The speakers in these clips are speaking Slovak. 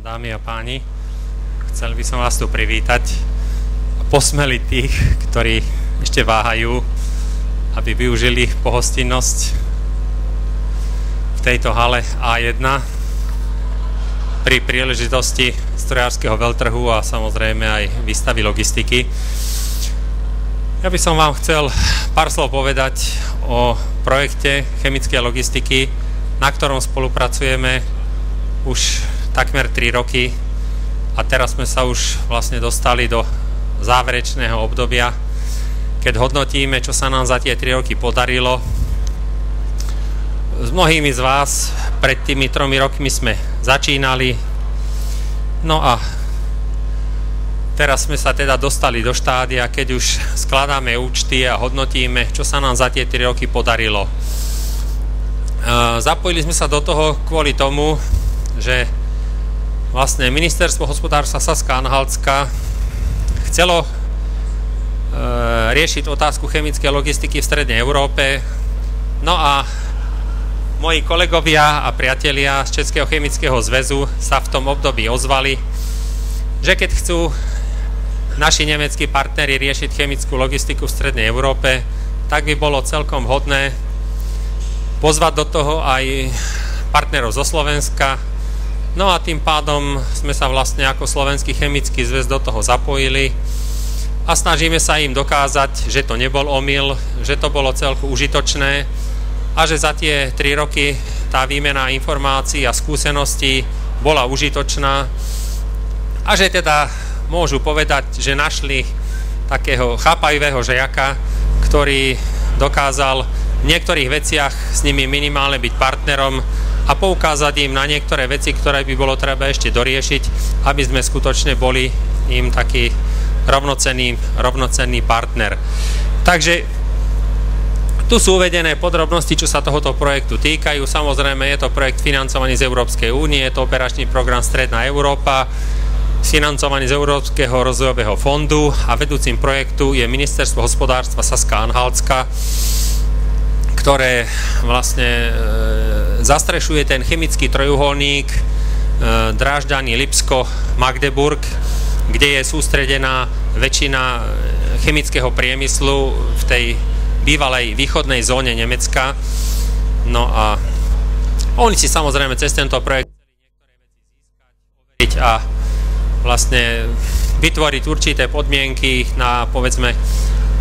dámy a páni, chcel by som vás tu privítať a posmeliť tých, ktorí ešte váhajú, aby využili pohostinnosť v tejto hale A1 pri príležitosti strojárskeho veľtrhu a samozrejme aj výstavy logistiky. Ja by som vám chcel pár slov povedať o projekte chemickej logistiky, na ktorom spolupracujeme už takmer 3 roky a teraz sme sa už vlastne dostali do záverečného obdobia, keď hodnotíme, čo sa nám za tie 3 roky podarilo. S mnohými z vás pred tými 3 rokmi sme začínali, no a teraz sme sa teda dostali do štádia, keď už skladáme účty a hodnotíme, čo sa nám za tie 3 roky podarilo. Zapojili sme sa do toho kvôli tomu, že vlastne Ministerstvo hospodárstva Saská-Anhaltska chcelo riešiť otázku chemickej logistiky v strednej Európe. No a moji kolegovia a priatelia z Českého chemického zväzu sa v tom období ozvali, že keď chcú naši nemeckí partneri riešiť chemickú logistiku v strednej Európe, tak by bolo celkom vhodné pozvať do toho aj partnerov zo Slovenska. No a tým pádom sme sa vlastne ako Slovenský chemický zväz do toho zapojili a snažíme sa im dokázať, že to nebol omyl, že to bolo celku užitočné a že za tie 3 roky tá výmena informácií a skúseností bola užitočná a že teda môžu povedať, že našli takého chápajivého žiaka, ktorý dokázal v niektorých veciach s nimi minimálne byť partnerom a poukázať im na niektoré veci, ktoré by bolo treba ešte doriešiť, aby sme skutočne boli im taký rovnocenný partner. Takže tu sú uvedené podrobnosti, čo sa tohoto projektu týkajú. Samozrejme, je to projekt financovaný z Európskej únie, je to operačný program Stredná Európa, financovaný z Európskeho rozvojového fondu a vedúcim projektu je Ministerstvo hospodárstva Saská-Anhaltska, ktoré vlastne zastrešuje ten chemický trojuholník Drážďany, Lipsko, Magdeburg, kde je sústredená väčšina chemického priemyslu v tej bývalej východnej zóne Nemecka. No a oni si samozrejme cez tento projekt chceli niektoré veci získať, overiť a vlastne vytvoriť určité podmienky na, povedzme,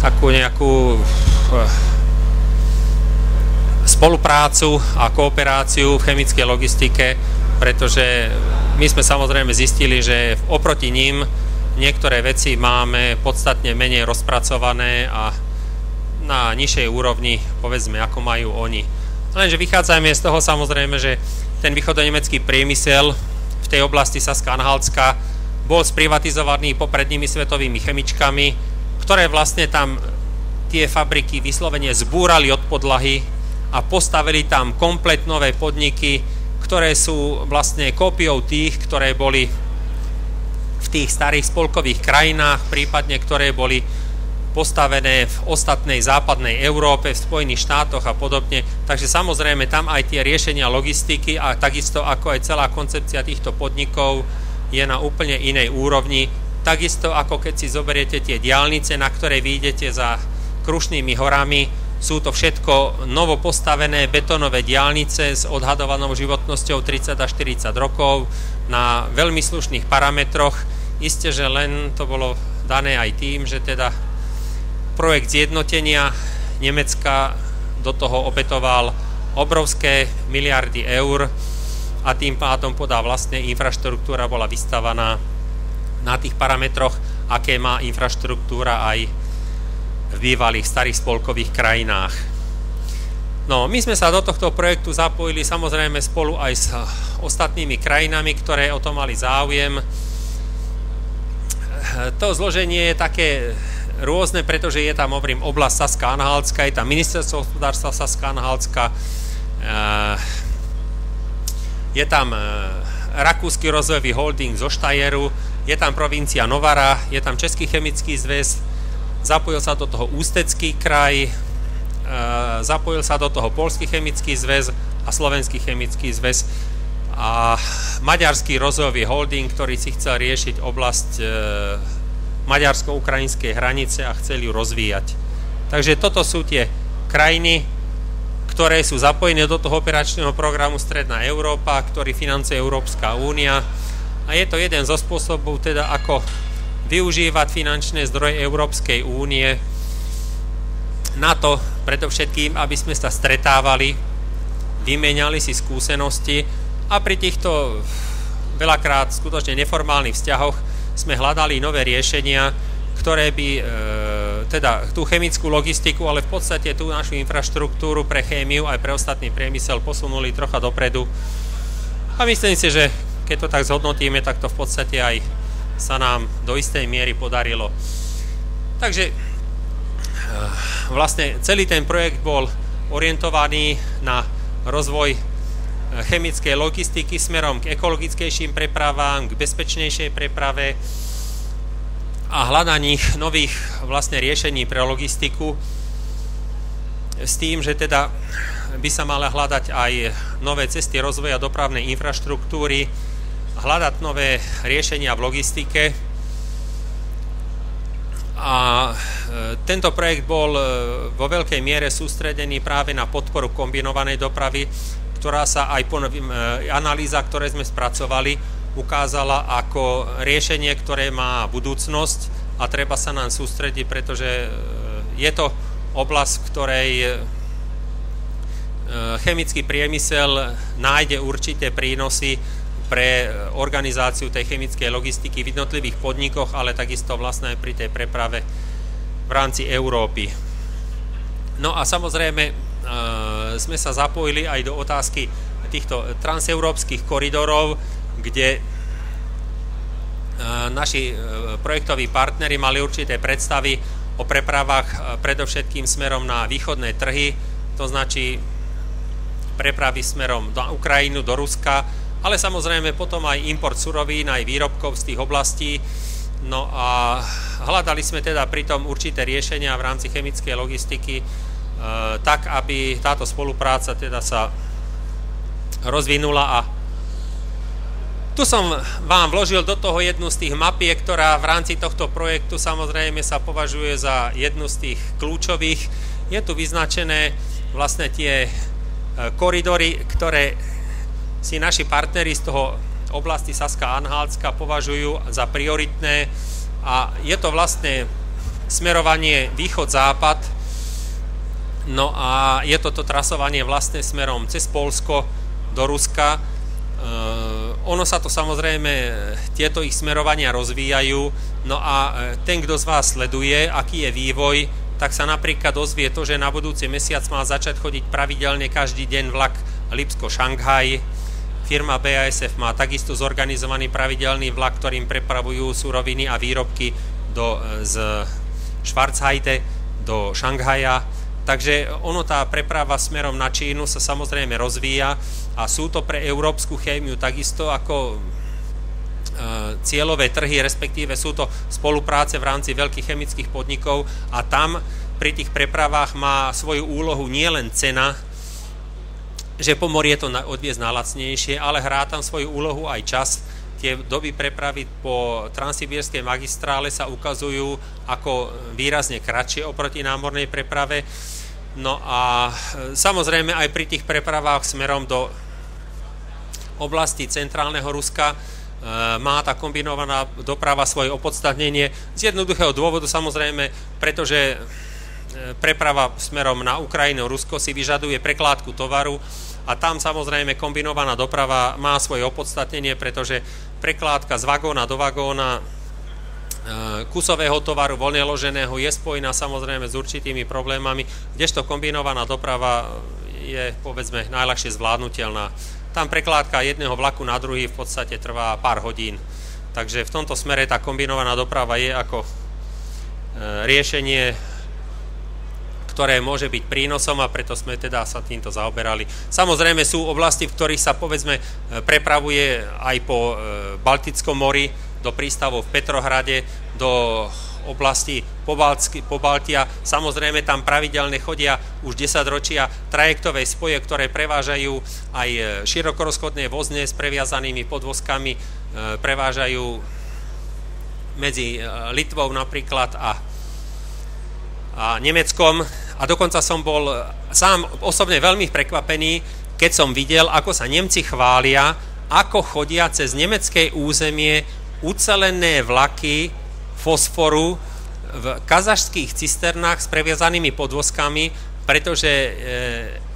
takú nejakú spoluprácu a kooperáciu v chemickej logistike, pretože my sme samozrejme zistili, že oproti ním niektoré veci máme podstatne menej rozpracované a na nižšej úrovni, povedzme, ako majú oni. Lenže vychádzajme z toho samozrejme, že ten východonemecký priemysel v tej oblasti Saská-Anhaltska bol sprivatizovaný poprednými svetovými chemičkami, ktoré vlastne tam tie fabriky vyslovene zbúrali od podlahy a postavili tam komplet nové podniky, ktoré sú vlastne kópiou tých, ktoré boli v tých starých spolkových krajinách, prípadne ktoré boli postavené v ostatnej západnej Európe, v Spojených štátoch a podobne. Takže samozrejme tam aj tie riešenia logistiky a takisto ako aj celá koncepcia týchto podnikov je na úplne inej úrovni. Takisto ako keď si zoberiete tie diaľnice, na ktoré vyjdete za Krušnými horami, sú to všetko novopostavené betónové diaľnice s odhadovanou životnosťou 30 až 40 rokov na veľmi slušných parametroch. Isté, že len to bolo dané aj tým, že teda projekt zjednotenia Nemecka do toho obetoval obrovské miliardy eur a tým pádom podá vlastne infraštruktúra bola vystavaná na tých parametroch, aké má infraštruktúra aj v bývalých starých spolkových krajinách. No, my sme sa do tohto projektu zapojili samozrejme spolu aj s ostatnými krajinami, ktoré o to mali záujem. To zloženie je také rôzne, pretože je tam, hovorím, oblasť Saská-Anhaltska, je tam Ministerstvo hospodárstva Saská-Anhaltska, je tam Rakúsky rozvojový holding zo Štajeru, je tam provincia Novara, je tam Český chemický zväz, zapojil sa do toho Ústecký kraj, zapojil sa do toho Poľský chemický zväz a Slovenský chemický zväz. a maďarský rozvojový holding, ktorý si chcel riešiť oblasť maďarsko-ukrajinskej hranice a chcel ju rozvíjať. Takže toto sú tie krajiny, ktoré sú zapojené do toho operačného programu Stredná Európa, ktorý financuje Európska únia. A je to jeden zo spôsobov, teda ako využívať finančné zdroje Európskej únie na to, predovšetkým, aby sme sa stretávali, vymenali si skúsenosti a pri týchto veľakrát skutočne neformálnych vzťahoch sme hľadali nové riešenia, ktoré by teda tú chemickú logistiku, ale v podstate tú našu infraštruktúru pre chémiu aj pre ostatný priemysel posunuli trocha dopredu. A myslím si, že keď to tak zhodnotíme, tak to v podstate aj sa nám do istej miery podarilo. Takže vlastne celý ten projekt bol orientovaný na rozvoj chemickej logistiky smerom k ekologickejším prepravám, k bezpečnejšej preprave a hľadaní nových vlastne riešení pre logistiku s tým, že teda by sa mala hľadať aj nové cesty rozvoja dopravnej infraštruktúry, hľadať nové riešenia v logistike. A tento projekt bol vo veľkej miere sústredený práve na podporu kombinovanej dopravy, ktorá sa aj po analýza, ktoré sme spracovali, ukázala ako riešenie, ktoré má budúcnosť a treba sa nám sústrediť, pretože je to oblasť, v ktorej chemický priemysel nájde určité prínosy pre organizáciu tej chemickej logistiky v jednotlivých podnikoch, ale takisto vlastne aj pri tej preprave v rámci Európy. No a samozrejme sme sa zapojili aj do otázky týchto transeurópskych koridorov, kde naši projektoví partneri mali určité predstavy o prepravách predovšetkým smerom na východné trhy, to značí prepravy smerom do Ukrajinu, do Ruska, ale samozrejme potom aj import surovín, aj výrobkov z tých oblastí. No a hľadali sme teda pritom určité riešenia v rámci chemickej logistiky, tak, aby táto spolupráca teda sa rozvinula. A tu som vám vložil do toho jednu z tých mapiek, ktorá v rámci tohto projektu samozrejme sa považuje za jednu z tých kľúčových. Je tu vyznačené vlastne tie koridory, ktoré si naši partneri z toho oblasti Saska-Anhaltska považujú za prioritné a je to vlastne smerovanie východ-západ. No a je toto trasovanie vlastne smerom cez Poľsko do Ruska. Ono sa to samozrejme, tieto ich smerovania rozvíjajú, no a ten, kto z vás sleduje, aký je vývoj, tak sa napríklad dozvie to, že na budúci mesiac má začať chodiť pravidelne každý deň vlak Lipsko-Šanghaj. Firma BASF má takisto zorganizovaný pravidelný vlak, ktorým prepravujú suroviny a výrobky z Schwarzheide do Šanghaja. Takže tá preprava smerom na Čínu sa samozrejme rozvíja a sú to pre európsku chémiu takisto ako cieľové trhy, respektíve sú to spolupráce v rámci veľkých chemických podnikov a tam pri tých prepravách má svoju úlohu nielen cena, že po mori je to odviesť najlacnejšie, ale hrá tam svoju úlohu aj čas. Tie doby prepravy po transsibírskej magistrále sa ukazujú ako výrazne kratšie oproti námornej preprave. No a samozrejme aj pri tých prepravách smerom do oblasti centrálneho Ruska má tá kombinovaná doprava svoje opodstatnenie z jednoduchého dôvodu samozrejme, pretože preprava smerom na Ukrajinu, Rusko si vyžaduje prekládku tovaru a tam samozrejme kombinovaná doprava má svoje opodstatnenie, pretože prekládka z vagóna do vagóna kusového tovaru voľne loženého je spojená samozrejme s určitými problémami, kdežto kombinovaná doprava je povedzme najľahšie zvládnutelná. Tam prekládka jedného vlaku na druhý v podstate trvá pár hodín. Takže v tomto smere tá kombinovaná doprava je ako riešenie, ktoré môže byť prínosom a preto sme teda sa týmto zaoberali. Samozrejme sú oblasti, v ktorých sa povedzme prepravuje aj po Baltickom mori, do prístavov v Petrohrade, do oblasti Pobaltia. Samozrejme tam pravidelne chodia už 10 ročia trajektové spoje, ktoré prevážajú aj širokorozchodné vozne s previazanými podvozkami, prevážajú medzi Litvou napríklad a Nemeckom. A dokonca som bol sám osobne veľmi prekvapený, keď som videl, ako sa Nemci chvália, ako chodia cez nemecké územie ucelené vlaky fosforu v kazašských cisternách s previazanými podvozkami, pretože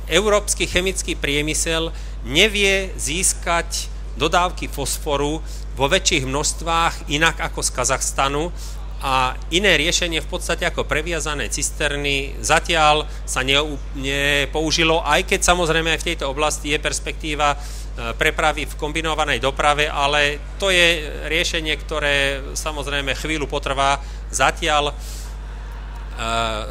európsky chemický priemysel nevie získať dodávky fosforu vo väčších množstvách inak ako z Kazachstanu a iné riešenie v podstate ako previazané cisterny zatiaľ sa nepoužilo, aj keď samozrejme aj v tejto oblasti je perspektíva prepravy v kombinovanej doprave, ale to je riešenie, ktoré samozrejme chvíľu potrvá. Zatiaľ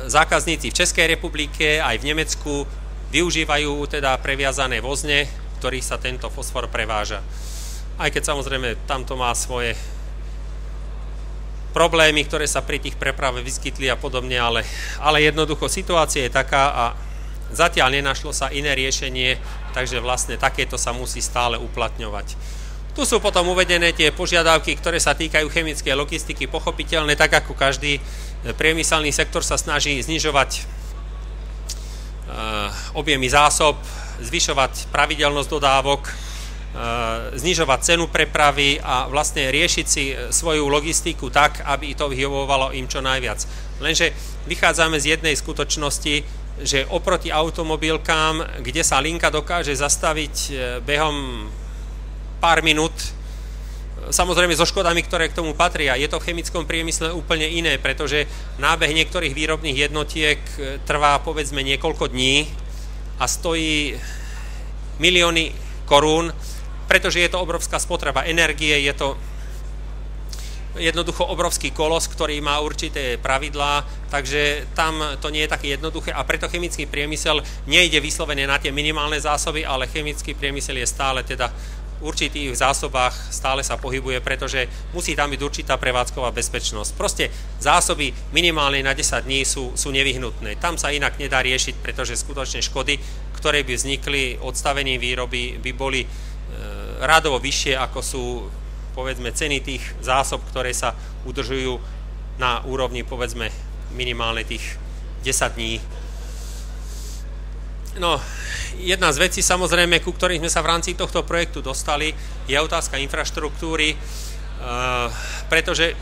zákazníci v Českej republike aj v Nemecku využívajú teda previazané vozne, ktorých sa tento fosfor preváža. Aj keď samozrejme tamto má svoje problémy, ktoré sa pri tých preprave vyskytli a podobne, ale jednoducho situácia je taká a zatiaľ nenašlo sa iné riešenie, takže vlastne takéto sa musí stále uplatňovať. Tu sú potom uvedené tie požiadavky, ktoré sa týkajú chemickej logistiky, pochopiteľné, tak ako každý priemyselný sektor sa snaží znižovať objemy zásob, zvyšovať pravidelnosť dodávok, znižovať cenu prepravy a vlastne riešiť si svoju logistiku tak, aby to vyhovovalo im čo najviac. Lenže vychádzame z jednej skutočnosti, že oproti automobilkám, kde sa linka dokáže zastaviť behom pár minút, samozrejme so škodami, ktoré k tomu patria, je to v chemickom priemysle úplne iné, pretože nábeh niektorých výrobných jednotiek trvá povedzme niekoľko dní a stojí milióny korún, pretože je to obrovská spotreba energie, je to jednoducho obrovský kolos, ktorý má určité pravidlá, takže tam to nie je také jednoduché a preto chemický priemysel nejde vyslovene na tie minimálne zásoby, ale chemický priemysel je stále teda v určitých zásobách, stále sa pohybuje, pretože musí tam byť určitá prevádzková bezpečnosť. Proste zásoby minimálne na 10 dní sú nevyhnutné. Tam sa inak nedá riešiť, pretože skutočne škody, ktoré by vznikli odstavením výroby, by boli radovo vyššie, ako sú povedzme ceny tých zásob, ktoré sa udržujú na úrovni povedzme minimálne tých 10 dní. No, jedna z vecí samozrejme, ku ktorým sme sa v rámci tohto projektu dostali, je otázka infraštruktúry, pretože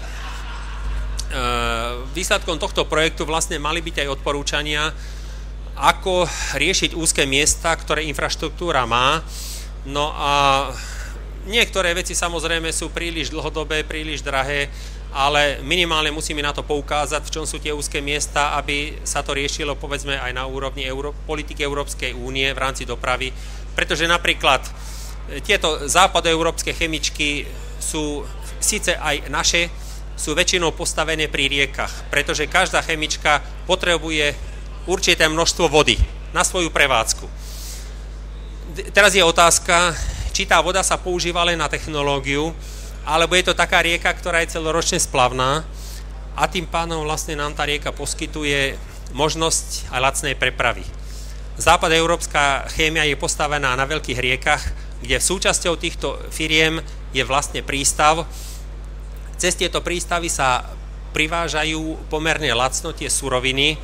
výsledkom tohto projektu vlastne mali byť aj odporúčania, ako riešiť úzke miesta, ktoré infraštruktúra má. No a niektoré veci samozrejme sú príliš dlhodobé, príliš drahé, ale minimálne musíme na to poukázať, v čom sú tie úzke miesta, aby sa to riešilo povedzme aj na úrovni politiky Európskej únie v rámci dopravy, pretože napríklad tieto západoeurópske chemičky sú síce aj naše, sú väčšinou postavené pri riekach, pretože každá chemička potrebuje určité množstvo vody na svoju prevádzku. Teraz je otázka, či tá voda sa používa len na technológiu, alebo je to taká rieka, ktorá je celoročne splavná a tým pádom vlastne nám tá rieka poskytuje možnosť aj lacnej prepravy. Západoeurópska chémia je postavená na veľkých riekach, kde súčasťou týchto firiem je vlastne prístav. Cez tieto prístavy sa privážajú pomerne lacno tie suroviny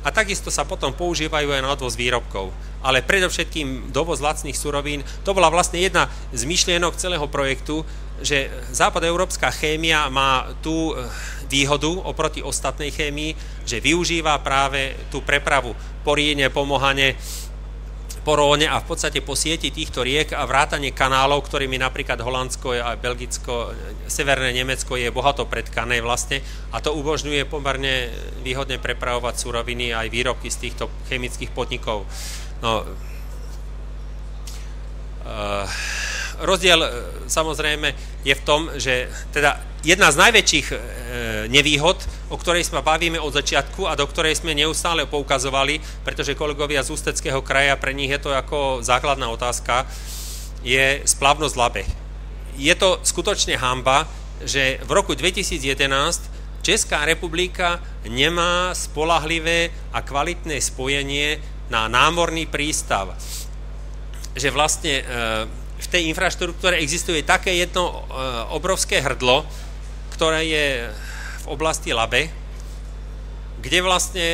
a takisto sa potom používajú aj na odvoz výrobkov. Ale predovšetkým dovoz lacných surovín, to bola vlastne jedna z myšlienok celého projektu, že západoeurópska chémia má tú výhodu oproti ostatnej chémii, že využíva práve tú prepravu po Ríne, po Mohane, po Róne a v podstate po sieti týchto riek a vrátanie kanálov, ktorými napríklad Holandsko a Belgicko, severné Nemecko je bohato pretkané vlastne a to umožňuje pomerne výhodne prepravovať suroviny aj výrobky z týchto chemických podnikov. No, rozdiel samozrejme je v tom, že teda jedna z najväčších nevýhod, o ktorej sa bavíme od začiatku a do ktorej sme neustále poukazovali, pretože kolegovia z Ústeckého kraja, pre nich je to ako základná otázka, je splavnosť Labe. Je to skutočne hanba, že v roku 2011 Česká republika nemá spoľahlivé a kvalitné spojenie na námorný prístav. Že vlastne v tej infraštruktúre existuje také jedno obrovské hrdlo, ktoré je v oblasti Labe, kde vlastne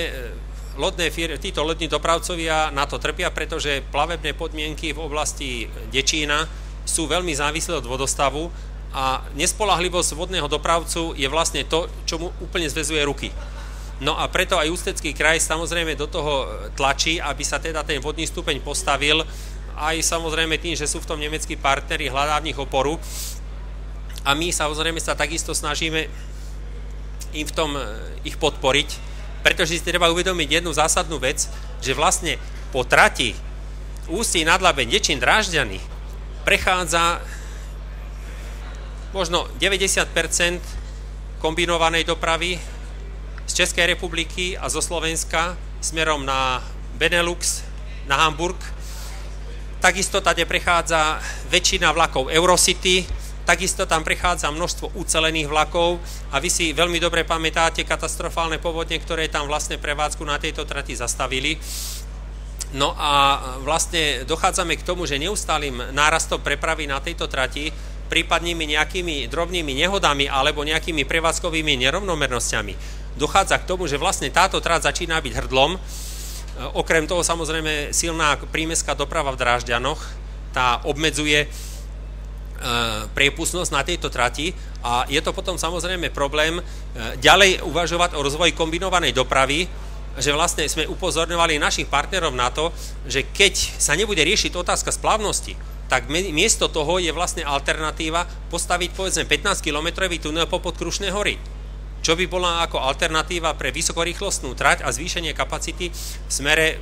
títo lodní dopravcovia na to trpia, pretože plavebné podmienky v oblasti Dečína sú veľmi závislé od vodostavu a nespoľahlivosť vodného dopravcu je vlastne to, čo mu úplne zväzuje ruky. No a preto aj Ústecký kraj samozrejme do toho tlačí, aby sa teda ten vodný stupeň postavil, aj samozrejme tým, že sú v tom nemeckí partneri, hľadá v nich oporu. A my samozrejme sa takisto snažíme im v tom ich podporiť, pretože si treba uvedomiť jednu zásadnú vec, že vlastne po trati Ústí nad Labem, Dečín, Drážďany prechádza možno 90% kombinovanej dopravy z Českej republiky a zo Slovenska smerom na Benelux, na Hamburg. Takisto tady prechádza väčšina vlakov Eurocity, takisto tam prechádza množstvo ucelených vlakov a vy si veľmi dobre pamätáte katastrofálne povodne, ktoré tam vlastne prevádzku na tejto trati zastavili. No a vlastne dochádzame k tomu, že neustálým nárastom prepravy na tejto trati, prípadnými nejakými drobnými nehodami alebo nejakými prevádzkovými nerovnomernosťami, dochádza k tomu, že vlastne táto trať začína byť hrdlom. Okrem toho samozrejme silná prímestská doprava v Drážďanoch, tá obmedzuje priepustnosť na tejto trati a je to potom samozrejme problém ďalej uvažovať o rozvoji kombinovanej dopravy, že vlastne sme upozorňovali našich partnerov na to, že keď sa nebude riešiť otázka splavnosti, tak miesto toho je vlastne alternatíva postaviť povedzme 15-kilometrový tunel popod Krušné hory, čo by bola ako alternatíva pre vysokorýchlostnú trať a zvýšenie kapacity v smere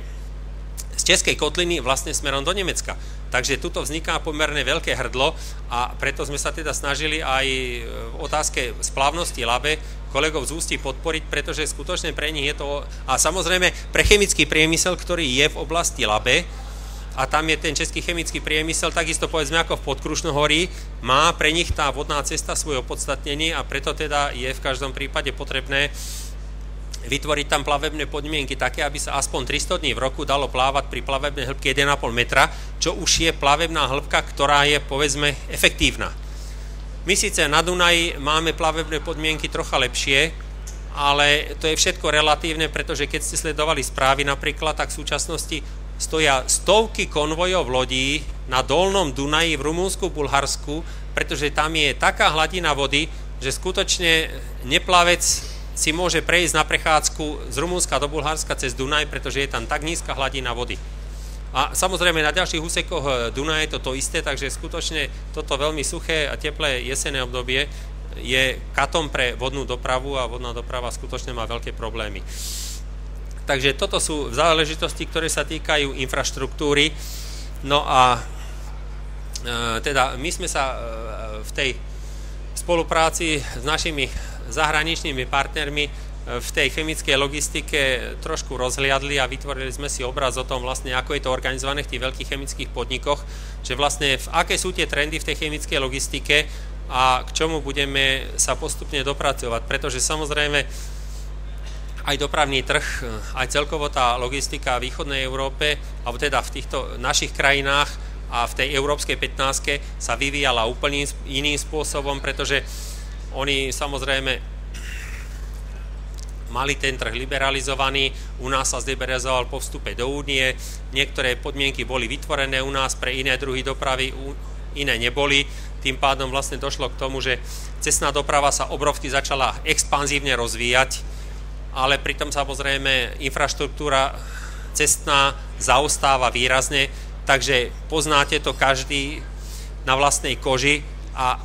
z Českej kotliny vlastne smerom do Nemecka. Takže tuto vzniká pomerne veľké hrdlo a preto sme sa teda snažili aj v otázke splavnosti Labe kolegov z Ústí podporiť, pretože skutočne pre nich je to, a samozrejme pre chemický priemysel, ktorý je v oblasti Labe, a tam je ten český chemický priemysel, takisto povedzme ako v Podkrušnohorí, má pre nich tá vodná cesta svoje opodstatnenie a preto teda je v každom prípade potrebné vytvoriť tam plavebné podmienky také, aby sa aspoň 300 dní v roku dalo plávať pri plavebnej hĺbke 1,5 metra, čo už je plavebná hĺbka, ktorá je povedzme efektívna. My síce na Dunaji máme plavebné podmienky trocha lepšie, ale to je všetko relatívne, pretože keď ste sledovali správy napríklad, tak v súčasnosti stoja stovky konvojov lodí na dolnom Dunaji v Rumunsku, Bulharsku, pretože tam je taká hladina vody, že skutočne neplavec si môže prejsť na prechádzku z Rumunska do Bulharska cez Dunaj, pretože je tam tak nízka hladina vody. A samozrejme na ďalších úsekoch Dunaja je to isté, takže skutočne toto veľmi suché a teplé jesenné obdobie je katom pre vodnú dopravu a vodná doprava skutočne má veľké problémy. Takže toto sú záležitosti, ktoré sa týkajú infraštruktúry. No a teda my sme sa v tej spolupráci s našimi zahraničnými partnermi v tej chemickej logistike trošku rozhliadli a vytvorili sme si obraz o tom vlastne, ako je to organizované v tých veľkých chemických podnikoch, že vlastne aké sú tie trendy v tej chemickej logistike a k čomu budeme sa postupne dopracovať, pretože samozrejme aj dopravný trh, aj celkovo tá logistika v východnej Európe, alebo teda v týchto našich krajinách a v tej európskej 15 sa vyvíjala úplne iným spôsobom, pretože oni samozrejme mali ten trh liberalizovaný, u nás sa zliberalizoval po vstupe do Únie, niektoré podmienky boli vytvorené u nás pre iné druhy dopravy, iné neboli, tým pádom vlastne došlo k tomu, že cestná doprava sa obrovsky začala expanzívne rozvíjať, ale pritom samozrejme infraštruktúra cestná zaostáva výrazne, takže poznáte to každý na vlastnej koži a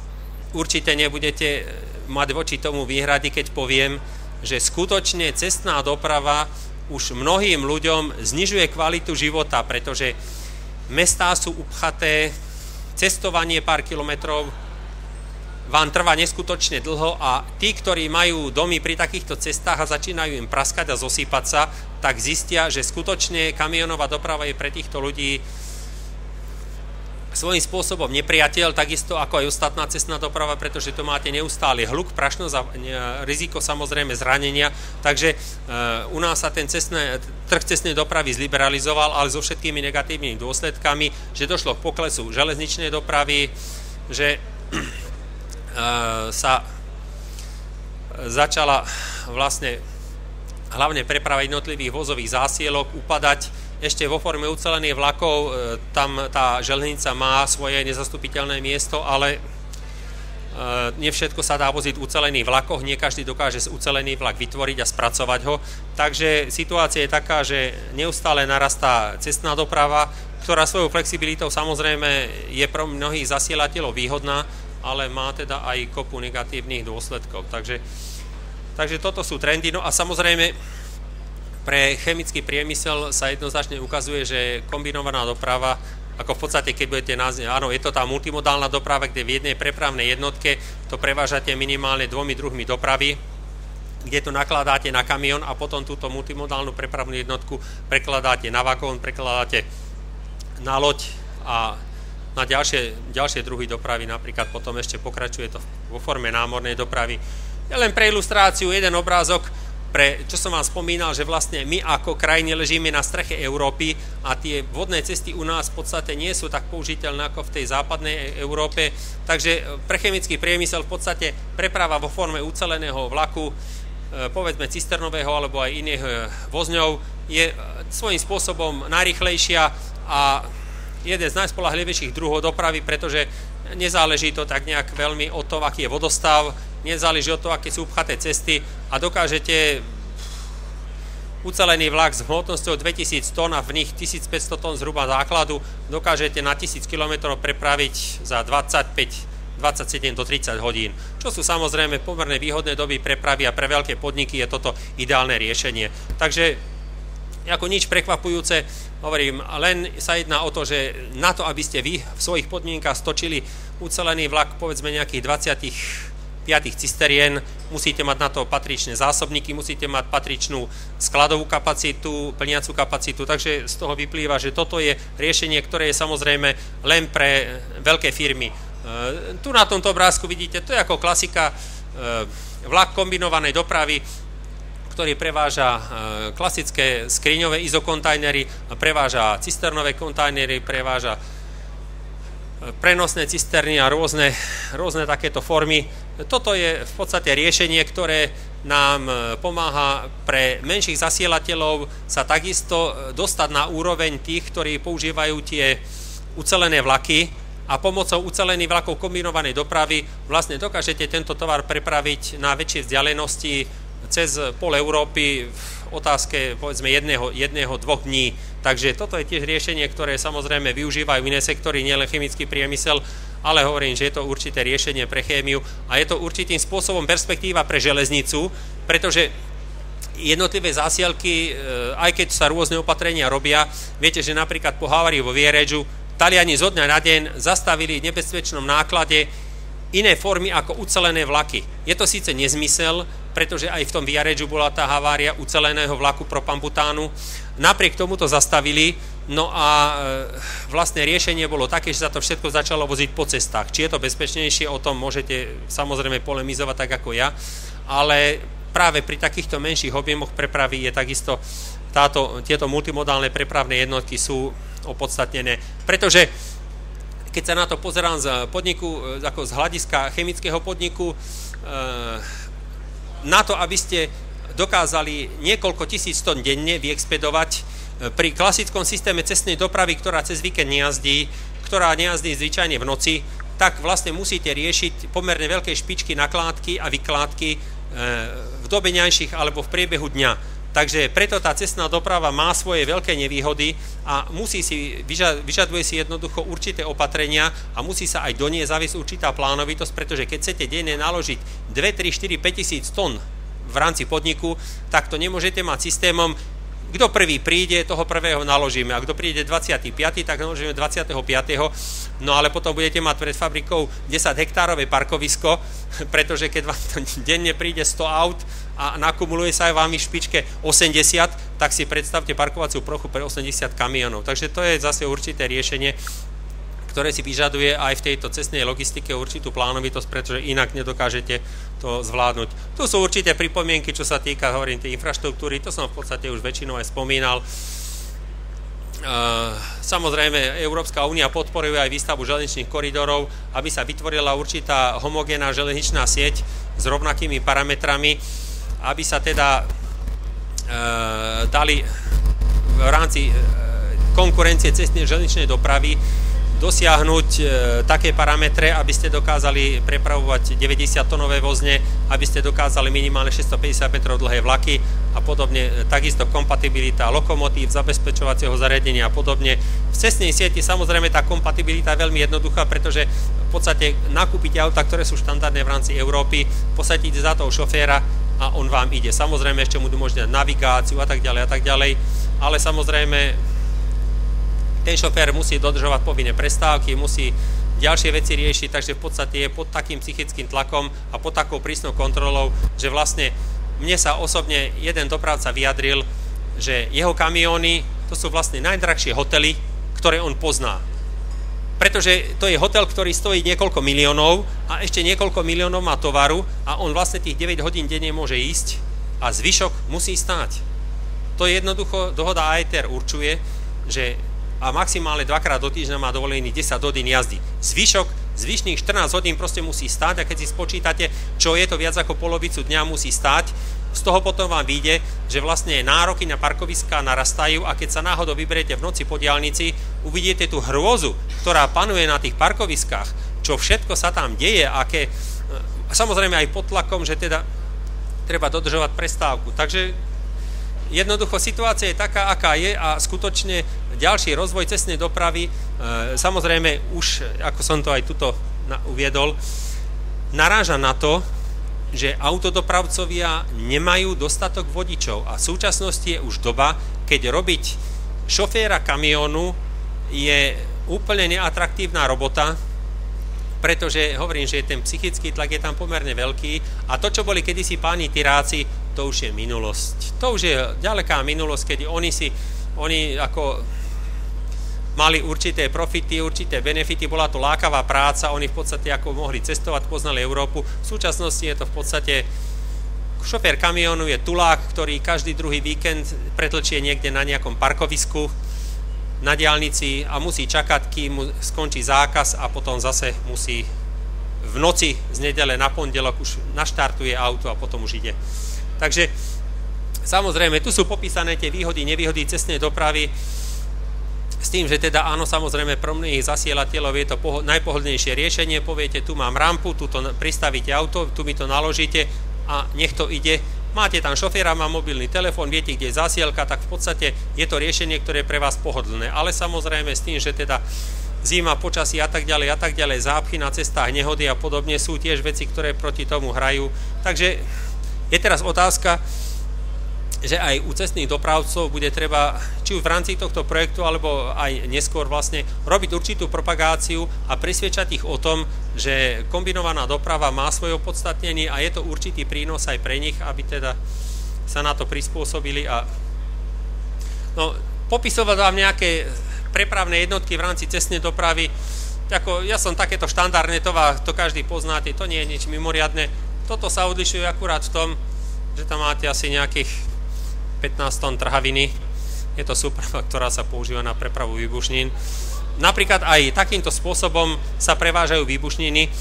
určite nebudete mať voči tomu výhrady, keď poviem, že skutočne cestná doprava už mnohým ľuďom znižuje kvalitu života, pretože mestá sú upchaté, cestovanie pár kilometrov vám trvá neskutočne dlho a tí, ktorí majú domy pri takýchto cestách a začínajú im praskať a zosýpať sa, tak zistia, že skutočne kamionová doprava je pre týchto ľudí svojím spôsobom nepriateľ, takisto ako aj ostatná cestná doprava, pretože to máte neustály hluk, prašnosť a riziko samozrejme zranenia. Takže u nás sa ten trh cestnej dopravy zliberalizoval, ale so všetkými negatívnymi dôsledkami, že došlo k poklesu železničnej dopravy, že sa začala vlastne hlavne preprava jednotlivých vozových zásielok upadať. Ešte vo forme ucelených vlakov, tam tá železnica má svoje nezastupiteľné miesto, ale nie všetko sa dá voziť v ucelených vlakoch, nie každý dokáže ucelený vlak vytvoriť a spracovať ho. Takže situácia je taká, že neustále narastá cestná doprava, ktorá svojou flexibilitou samozrejme je pre mnohých zasielateľov výhodná, ale má teda aj kopu negatívnych dôsledkov. Takže toto sú trendy. No a samozrejme pre chemický priemysel sa jednoznačne ukazuje, že kombinovaná doprava, ako v podstate, keď budete áno, je to tá multimodálna doprava, kde v jednej prepravnej jednotke to prevážate minimálne 2 druhmi dopravy, kde to nakladáte na kamión a potom túto multimodálnu prepravnú jednotku prekladáte na vagón, prekladáte na loď a na ďalšie druhy dopravy, napríklad potom ešte pokračuje to vo forme námornej dopravy. Ja len pre ilustráciu jeden obrázok, čo som vám spomínal, že vlastne my ako krajine ležíme na streche Európy a tie vodné cesty u nás v podstate nie sú tak použiteľné ako v tej západnej Európe, takže pre chemický priemysel v podstate preprava vo forme uceleného vlaku, povedzme cisternového alebo aj iných vozňov, je svojím spôsobom najrýchlejšia a jeden z najspoľahlivejších druhov dopravy, pretože nezáleží to tak nejak veľmi od toho, aký je vodostav, nezáleží od toho, aké sú upchaté cesty a dokážete ucelený vlak s hmotnosťou 2000 tón a v nich 1500 tón zhruba základu dokážete na 1000 km prepraviť za 27 do 30 hodín, čo sú samozrejme pomerne výhodné doby prepravy a pre veľké podniky je toto ideálne riešenie. Takže ako nič prekvapujúce, hovorím, len sa jedná o to, že na to, aby ste vy v svojich podmienkach stočili ucelený vlak, povedzme nejakých 25 cisterien, musíte mať na to patričné zásobníky, musíte mať patričnú skladovú kapacitu, plniacu kapacitu, takže z toho vyplýva, že toto je riešenie, ktoré je samozrejme len pre veľké firmy. Tu na tomto obrázku vidíte, to je ako klasika vlak kombinovanej dopravy, ktorý preváža klasické skriňové izokontajnery, preváža cisternové kontajnery, preváža prenosné cisterny a rôzne takéto formy. Toto je v podstate riešenie, ktoré nám pomáha pre menších zasielateľov sa takisto dostať na úroveň tých, ktorí používajú tie ucelené vlaky a pomocou ucelených vlakov kombinovanej dopravy vlastne dokážete tento tovar prepraviť na väčšie vzdialenosti cez pol Európy v otázke povedzme jedného, 2 dní. Takže toto je tiež riešenie, ktoré samozrejme využívajú iné sektory, nielen chemický priemysel, ale hovorím, že je to určité riešenie pre chémiu a je to určitým spôsobom perspektíva pre železnicu, pretože jednotlivé zásielky, aj keď sa rôzne opatrenia robia, viete, že napríklad po havárii vo Vieredžu Taliani zo dňa na deň zastavili v nebezpečnom náklade iné formy ako ucelené vlaky. Je to síce nezmysel, pretože aj v tom Viaredžu bola tá havária uceleného vlaku Propambutánu. Napriek tomu to zastavili, no a vlastne riešenie bolo také, že sa to všetko začalo voziť po cestách. Či je to bezpečnejšie, o tom môžete samozrejme polemizovať tak ako ja, ale práve pri takýchto menších objemoch prepravy je takisto tieto multimodálne prepravné jednotky sú opodstatnené, pretože keď sa na to pozerám z podniku, ako z hľadiska chemického podniku, na to, aby ste dokázali niekoľko tisíc tón denne vyexpedovať pri klasickom systéme cestnej dopravy, ktorá cez víkend nejazdí, ktorá nejazdí zvyčajne v noci, tak vlastne musíte riešiť pomerne veľké špičky nakládky a vykládky v dobe ňajších alebo v priebehu dňa. Takže preto tá cestná doprava má svoje veľké nevýhody a vyžaduje si jednoducho určité opatrenia a musí sa aj do nej zaviesť určitá plánovitosť, pretože keď chcete denne naložiť 2, 3, 4, 5 tisíc tón v rámci podniku, tak to nemôžete mať systémom, kto prvý príde, toho prvého naložíme. A kto príde 25., tak naložíme 25. No ale potom budete mať pred fabrikou 10 hektárové parkovisko, pretože keď vám to denne príde 100 aut a nakumuluje sa aj vám v špičke 80, tak si predstavte parkovaciu plochu pre 80 kamionov. Takže to je zase určité riešenie, ktoré si vyžaduje aj v tejto cestnej logistike určitú plánovitosť, pretože inak nedokážete to zvládnuť. Tu sú určité pripomienky, čo sa týka, hovorím, tej infraštruktúry, to som v podstate už väčšinou aj spomínal. Samozrejme, Európska únia podporuje aj výstavbu železničných koridorov, aby sa vytvorila určitá homogénna železničná sieť s rovnakými parametrami, aby sa teda dali v rámci konkurencie cestnej železničnej dopravy dosiahnuť také parametre, aby ste dokázali prepravovať 90-tonové vozne, aby ste dokázali minimálne 650 metrov dlhé vlaky a podobne, takisto kompatibilita lokomotív, zabezpečovacieho zariadenia a podobne. V cestnej sieti samozrejme tá kompatibilita je veľmi jednoduchá, pretože v podstate nakúpite auta, ktoré sú štandardné v rámci Európy, posadíte za toho šoféra a on vám ide. Samozrejme ešte mu môžete dať navigáciu a tak ďalej, ale samozrejme ten šofér musí dodržovať povinné prestávky, musí ďalšie veci riešiť, takže v podstate je pod takým psychickým tlakom a pod takou prísnou kontrolou, že vlastne mne sa osobne jeden dopravca vyjadril, že jeho kamióny to sú vlastne najdrahšie hotely, ktoré on pozná. Pretože to je hotel, ktorý stojí niekoľko miliónov a ešte niekoľko miliónov má tovaru a on vlastne tých 9 hodín denne môže ísť a zvyšok musí stáť. To je jednoducho, dohoda AETR určuje, že a maximálne 2-krát do týždňa má dovolený 10 hodín jazdy. Zvyšných 14 hodín proste musí stáť a keď si spočítate, čo je to viac ako polovicu dňa musí stáť, z toho potom vám vyjde, že vlastne nároky na parkoviská narastajú a keď sa náhodou vyberiete v noci po diaľnici, uvidíte tú hrôzu, ktorá panuje na tých parkoviskách, čo všetko sa tam deje, aké, samozrejme aj pod tlakom, že teda treba dodržovať prestávku. Takže jednoducho situácia je taká, aká je a skutočne ďalší rozvoj cestnej dopravy, samozrejme už, ako som to aj tuto uviedol, naráža na to, že autodopravcovia nemajú dostatok vodičov a v súčasnosti je už doba, keď robiť šoféra kamiónu je úplne neatraktívna robota, pretože hovorím, že ten psychický tlak je tam pomerne veľký a to, čo boli kedysi páni tyráci, to už je minulosť. To už je ďaleká minulosť, keď oni ako mali určité profity, určité benefity, bola to lákavá práca, oni v podstate ako mohli cestovať, poznali Európu. V súčasnosti je to v podstate, šofér kamiónu je tulák, ktorý každý druhý víkend pretlčie niekde na nejakom parkovisku na diaľnici a musí čakať, kým mu skončí zákaz a potom zase musí v noci z nedele na pondelok už naštartuje auto a potom už ide. Takže samozrejme, tu sú popísané tie výhody, nevýhody cestnej dopravy, s tým, že teda áno, samozrejme pro mnohých zasielateľov je to najpohodlnejšie riešenie, poviete, tu mám rampu, tu to pristavíte auto, tu mi to naložíte a nech to ide. Máte tam šoféra, má mobilný telefón, viete, kde je zasielka, tak v podstate je to riešenie, ktoré je pre vás pohodlné. Ale samozrejme s tým, že teda zima, počasí a tak ďalej, zápchy na cestách, nehody a podobne sú tiež veci, ktoré proti tomu hrajú. Takže je teraz otázka, že aj u cestných dopravcov bude treba, či už v rámci tohto projektu, alebo aj neskôr vlastne, robiť určitú propagáciu a presviedčať ich o tom, že kombinovaná doprava má svoje opodstatnenie a je to určitý prínos aj pre nich, aby teda sa na to prispôsobili a popisovať vám nejaké prepravné jednotky v rámci cestnej dopravy. Ako, ja som takéto štandardné, to každý poznáte, to nie je nič mimoriadne. Toto sa odlišuje akurát v tom, že tam máte asi nejakých 15 tón trhaviny. Je to súprava, ktorá sa používa na prepravu výbušnín. Napríklad aj takýmto spôsobom sa prevážajú výbušniny.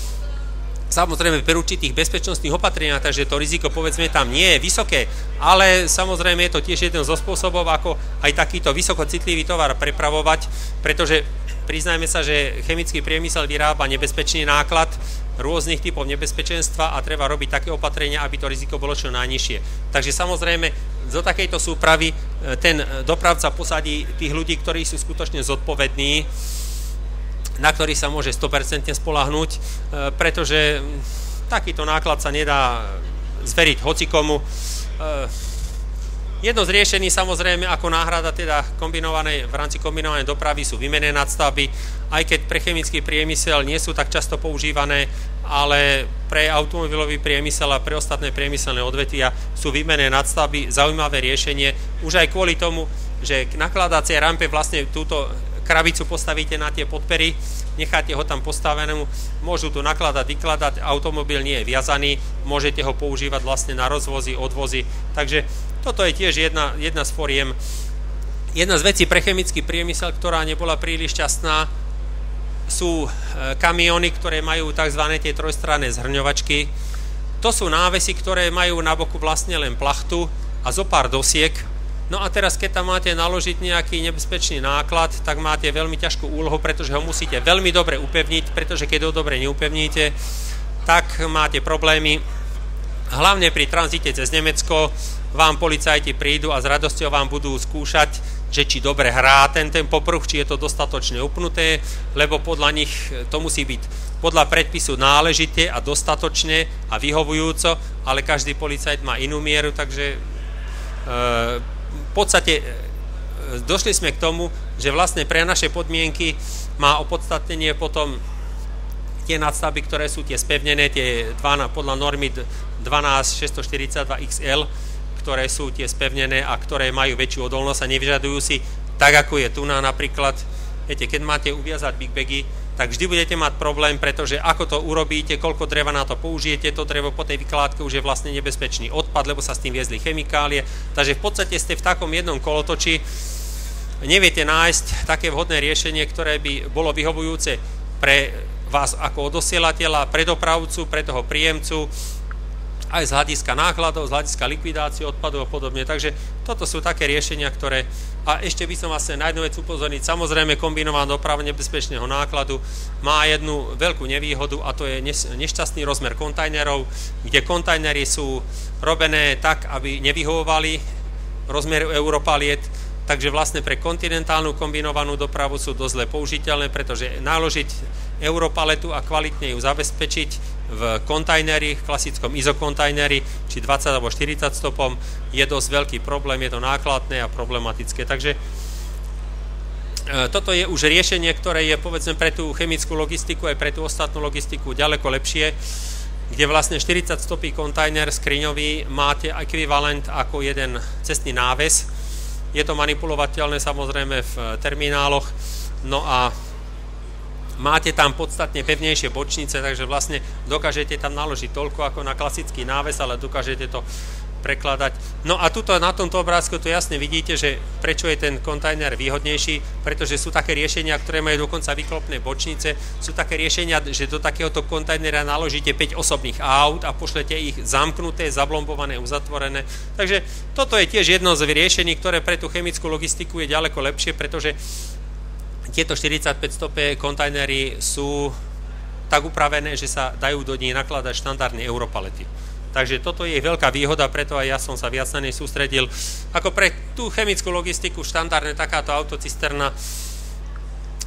Samozrejme pri určitých bezpečnostných opatreniach, takže to riziko povedzme tam nie je vysoké, ale samozrejme je to tiež jeden zo spôsobov, ako aj takýto vysokocitlivý tovar prepravovať, pretože priznajme sa, že chemický priemysel vyrába nebezpečný náklad rôznych typov nebezpečenstva a treba robiť také opatrenia, aby to riziko bolo čo najnižšie. Takže samozrejme do takejto súpravy ten dopravca posadí tých ľudí, ktorí sú skutočne zodpovední, na ktorých sa môže 100% spoľahnúť, pretože takýto náklad sa nedá zveriť hocikomu. Jedno z riešení samozrejme ako náhrada teda v rámci kombinovanej dopravy sú výmenné nadstavby, aj keď pre chemický priemysel nie sú tak často používané, ale pre automobilový priemysel a pre ostatné priemyselné odvetvia sú výmenné nadstavby zaujímavé riešenie. Už aj kvôli tomu, že k nakladacej rampe vlastne túto krabicu postavíte na tie podpery necháte ho tam postavenému, môžu tu nakladať, vykladať, automobil nie je viazaný, môžete ho používať vlastne na rozvozy, odvozy, takže toto je tiež jedna z foriem. Jedna z vecí pre chemický priemysel, ktorá nebola príliš šťastná, sú kamióny, ktoré majú tzv. Tie trojstranné zhrňovačky. To sú návesy, ktoré majú na boku vlastne len plachtu a zo pár dosiek. No a teraz, keď tam máte naložiť nejaký nebezpečný náklad, tak máte veľmi ťažkú úlohu, pretože ho musíte veľmi dobre upevniť, pretože keď ho dobre neupevníte, tak máte problémy. Hlavne pri tranzite cez Nemecko vám policajti prídu a s radosťou vám budú skúšať, že či dobre hrá ten popruh, či je to dostatočne upnuté, lebo podľa nich to musí byť podľa predpisu náležite a dostatočne a vyhovujúco, ale každý policajt má inú mieru, takže v podstate došli sme k tomu, že vlastne pre naše podmienky má opodstatnenie potom tie nadstavby, ktoré sú tie spevnené, tie podľa normy 12642 XL, ktoré sú tie spevnené a ktoré majú väčšiu odolnosť a nevyžadujú si, tak ako je tu napríklad, viete, keď máte uviazať big bagy, tak vždy budete mať problém, pretože ako to urobíte, koľko dreva na to použijete, to drevo po tej vykládke už je vlastne nebezpečný odpad, lebo sa s tým viezli chemikálie, takže v podstate ste v takom jednom kolotoči, neviete nájsť také vhodné riešenie, ktoré by bolo vyhovujúce pre vás ako odosielateľa, pre dopravcu, pre toho príjemcu, aj z hľadiska nákladov, z hľadiska likvidácie odpadov a podobne. Takže toto sú také riešenia, ktoré... A ešte by som vás na jednu vec upozorniť. Samozrejme, kombinovaná doprava nebezpečného nákladu má jednu veľkú nevýhodu a to je nešťastný rozmer kontajnerov, kde kontajnery sú robené tak, aby nevyhovovali rozmeru Europaliet, takže vlastne pre kontinentálnu kombinovanú dopravu sú dosť zle použiteľné, pretože naložiť Europaletu a kvalitne ju zabezpečiť v kontajneri, v klasickom izokontajneri, či 20 alebo 40 stopom, je dosť veľký problém, je to nákladné a problematické. Takže toto je už riešenie, ktoré je povedzme pre tú chemickú logistiku aj pre tú ostatnú logistiku ďaleko lepšie, kde vlastne 40 stopý kontajner skriňový máte ekvivalent ako jeden cestný náves. Je to manipulovateľné samozrejme v termináloch, no a máte tam podstatne pevnejšie bočnice, takže vlastne dokážete tam naložiť toľko ako na klasický náves, ale dokážete to prekladať. No a tuto na tomto obrázku tu jasne vidíte, že prečo je ten kontajner výhodnejší, pretože sú také riešenia, ktoré majú dokonca vyklopné bočnice, sú také riešenia, že do takéhoto kontajnera naložíte 5 osobných aut a pošlete ich zamknuté, zablombované, uzatvorené. Takže toto je tiež jedno z riešení, ktoré pre tú chemickú logistiku je ďaleko lepšie, pretože tieto 45 stopé kontajnery sú tak upravené, že sa dajú do nich nakladať štandardné Europalety. Takže toto je veľká výhoda, preto aj ja som sa viac na nej sústredil. Ako pre tú chemickú logistiku štandardne takáto autocisterna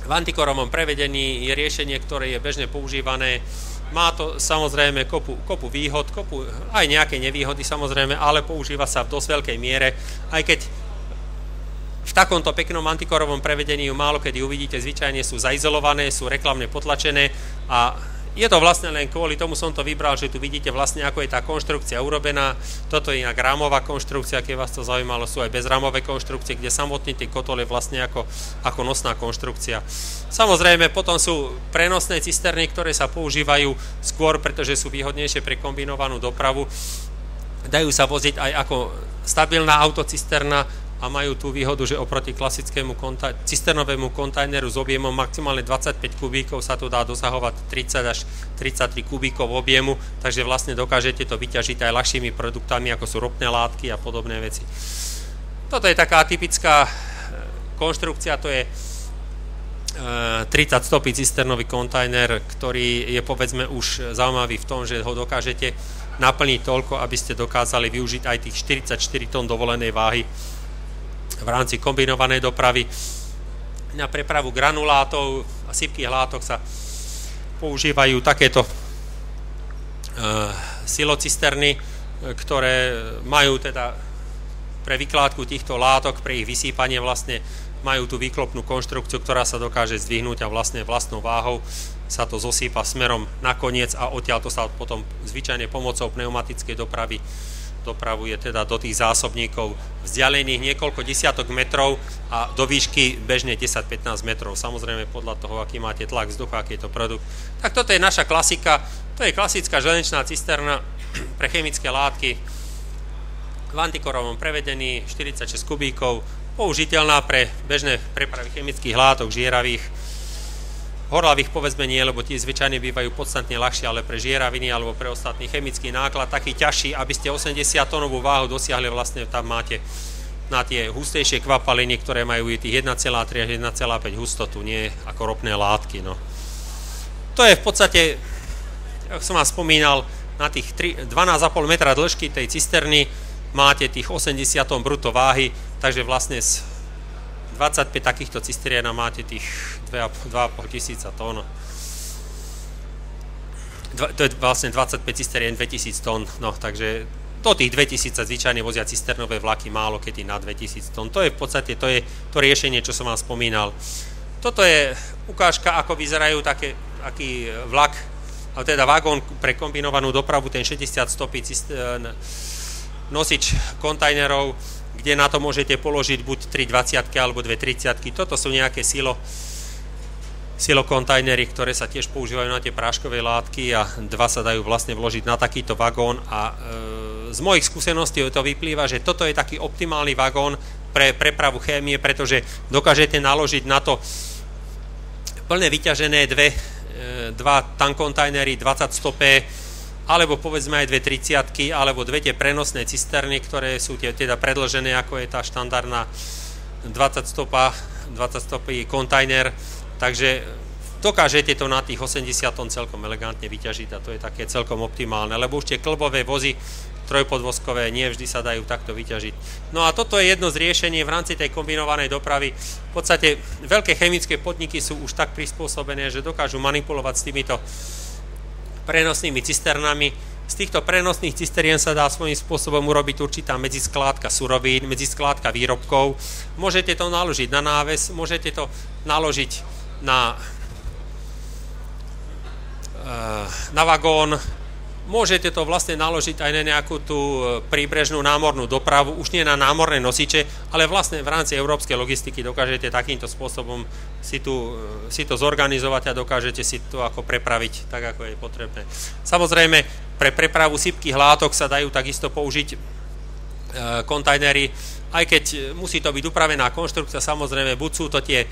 v antikorovom prevedení je riešenie, ktoré je bežne používané. Má to samozrejme kopu výhod, aj nejaké nevýhody samozrejme, ale používa sa v dosť veľkej miere, aj keď v takomto peknom antikorovom prevedení ju málo kedy uvidíte, zvyčajne sú zaizolované, sú reklamne potlačené a je to vlastne len kvôli tomu som to vybral, že tu vidíte vlastne ako je tá konštrukcia urobená. Toto je inak rámová konštrukcia, keď vás to zaujímalo, sú aj bezrámové konštrukcie, kde samotný ten kotol je vlastne ako nosná konštrukcia. Samozrejme potom sú prenosné cisterny, ktoré sa používajú skôr, pretože sú výhodnejšie pre kombinovanú dopravu. Dajú sa voziť aj ako stabilná autocisterna a majú tú výhodu, že oproti klasickému cisternovému kontajneru s objemom maximálne 25 kubíkov sa tu dá dosahovať 30 až 33 kubíkov objemu, takže vlastne dokážete to vyťažiť aj ľahšími produktami, ako sú ropné látky a podobné veci. Toto je taká typická konštrukcia, to je 30 stopý cisternový kontajner, ktorý je povedzme už zaujímavý v tom, že ho dokážete naplniť toľko, aby ste dokázali využiť aj tých 44 tón dovolenej váhy v rámci kombinovanej dopravy. Na prepravu granulátov a sypkých látok sa používajú takéto silocisterny, ktoré majú teda pre vykládku týchto látok, pre ich vysýpanie vlastne majú tú výklopnú konštrukciu, ktorá sa dokáže zdvihnúť a vlastne vlastnou váhou sa to zosýpa smerom na koniec a odtiaľ to sa potom zvyčajne pomocou pneumatickej dopravy dopravuje teda do tých zásobníkov vzdialených niekoľko desiatok metrov a do výšky bežne 10-15 metrov. Samozrejme podľa toho, aký máte tlak vzduchu, aký je to produkt. Tak toto je naša klasika, to je klasická železničná cisterna pre chemické látky v antikorovom prevedení 46 kubíkov, použiteľná pre bežné prepravy chemických látok, žieravých, horlavých povedzme nie, lebo tie zvyčajne bývajú podstatne ľahšie, ale pre žieraviny alebo pre ostatný chemický náklad taký ťažší, aby ste 80 tónovú váhu dosiahli, vlastne tam máte na tie hustejšie kvapaliny, ktoré majú tých 1,3 až 1,5 hustotu, nie ako ropné látky. No. To je v podstate, ako som vám spomínal, na tých 12,5 metra dĺžky tej cisterny máte tých 80 tón bruto váhy, takže vlastne 25 takýchto cisterien a máte tých 2,5 tisíca tón. To je vlastne 25 cisterien, 2000 tón, no takže do tých 2000 zvyčajne vozia cisternové vlaky, málo kedy na 2000 tón. To je v podstate to riešenie, čo som vám spomínal. Toto je ukážka, ako vyzerajú taký vlak, ale teda vagón pre kombinovanú dopravu, ten 60 stopy nosič kontajnerov, kde na to môžete položiť buď 3 20-ky alebo 2 30-ky. Toto sú nejaké silokontajnery, ktoré sa tiež používajú na tie práškové látky a dva sa dajú vlastne vložiť na takýto vagón a z mojich skúseností to vyplýva, že toto je taký optimálny vagón pre prepravu chémie, pretože dokážete naložiť na to plne vyťažené dva tankkontajnery 20 stopé, alebo povedzme aj 2 30-ky, alebo 2 tie prenosné cisterny, ktoré sú teda predĺžené, ako je tá štandardná 20 stopy kontajner. Takže dokážete to na tých 80 tón celkom elegantne vyťažiť a to je také celkom optimálne, lebo už tie klbové vozy trojpodvozkové nie vždy sa dajú takto vyťažiť. No a toto je jedno z riešení v rámci tej kombinovanej dopravy. V podstate veľké chemické podniky sú už tak prispôsobené, že dokážu manipulovať s týmito prenosnými cisternami. Z týchto prenosných cisterien sa dá svojím spôsobom urobiť určitá medziskládka surovín, medziskládka výrobkov. Môžete to naložiť na náves, môžete to naložiť na vagón, môžete to vlastne naložiť aj na nejakú tú príbrežnú námornú dopravu, už nie na námorné nosiče, ale vlastne v rámci európskej logistiky dokážete takýmto spôsobom si to zorganizovať a dokážete si to ako prepraviť tak, ako je potrebné. Samozrejme, pre prepravu sypkých látok sa dajú takisto použiť kontajnery, aj keď musí to byť upravená konštrukcia, samozrejme, buď sú to tie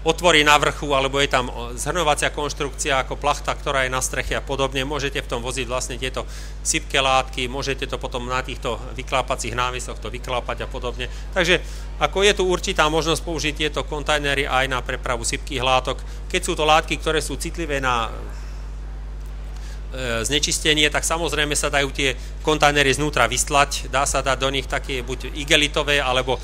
otvory na vrchu, alebo je tam zhrňovacia konštrukcia ako plachta, ktorá je na streche a podobne. Môžete v tom voziť vlastne tieto sypké látky, môžete to potom na týchto vyklápacích návesoch to vyklápať a podobne. Takže ako je tu určitá možnosť použiť tieto kontajnery aj na prepravu sypkých látok. Keď sú to látky, ktoré sú citlivé na znečistenie, tak samozrejme sa dajú tie kontajnery znútra vystlať, dá sa dať do nich také buď igelitové, alebo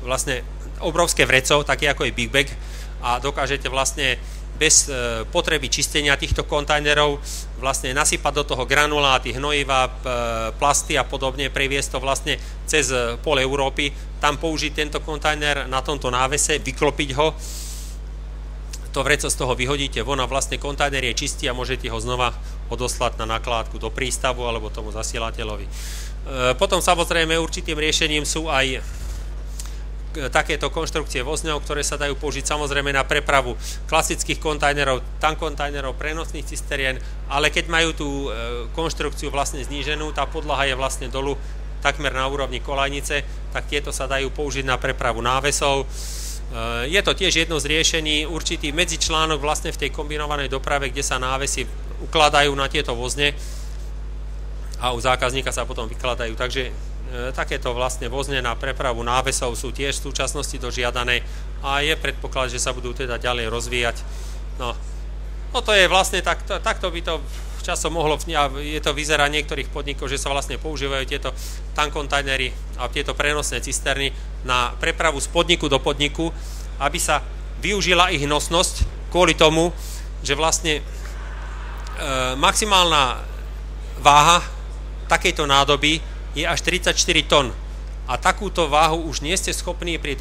vlastne obrovské vreco, také ako je Big Bag a dokážete vlastne bez potreby čistenia týchto kontajnerov vlastne nasypať do toho granuláty, hnojiva, plasty a podobne, previesť to vlastne cez pol Európy, tam použiť tento kontajner na tomto návese, vyklopiť ho, to vreco z toho vyhodíte von a vlastne kontajner je čistý a môžete ho znova odoslať na nakládku do prístavu alebo tomu zasielateľovi. Potom samozrejme určitým riešením sú aj takéto konštrukcie vozňov, ktoré sa dajú použiť samozrejme na prepravu klasických kontajnerov, tankkontajnerov, prenosných cisterien, ale keď majú tú konštrukciu vlastne zníženú, tá podlaha je vlastne dolu takmer na úrovni kolajnice, tak tieto sa dajú použiť na prepravu návesov. Je to tiež jedno z riešení, určitý medzičlánok vlastne v tej kombinovanej doprave, kde sa návesy ukladajú na tieto vozne a u zákazníka sa potom vykladajú. Takže takéto vlastne vozne na prepravu návesov sú tiež v súčasnosti dožiadané a je predpoklad, že sa budú teda ďalej rozvíjať. No to je vlastne takto by to časom mohlo, je to vyzerá niektorých podnikov, že sa vlastne používajú tieto tankkontajnery a tieto prenosné cisterny na prepravu z podniku do podniku, aby sa využila ich nosnosť kvôli tomu, že vlastne maximálna váha takejto nádoby je až 34 tón. A takúto váhu už nie ste schopní pri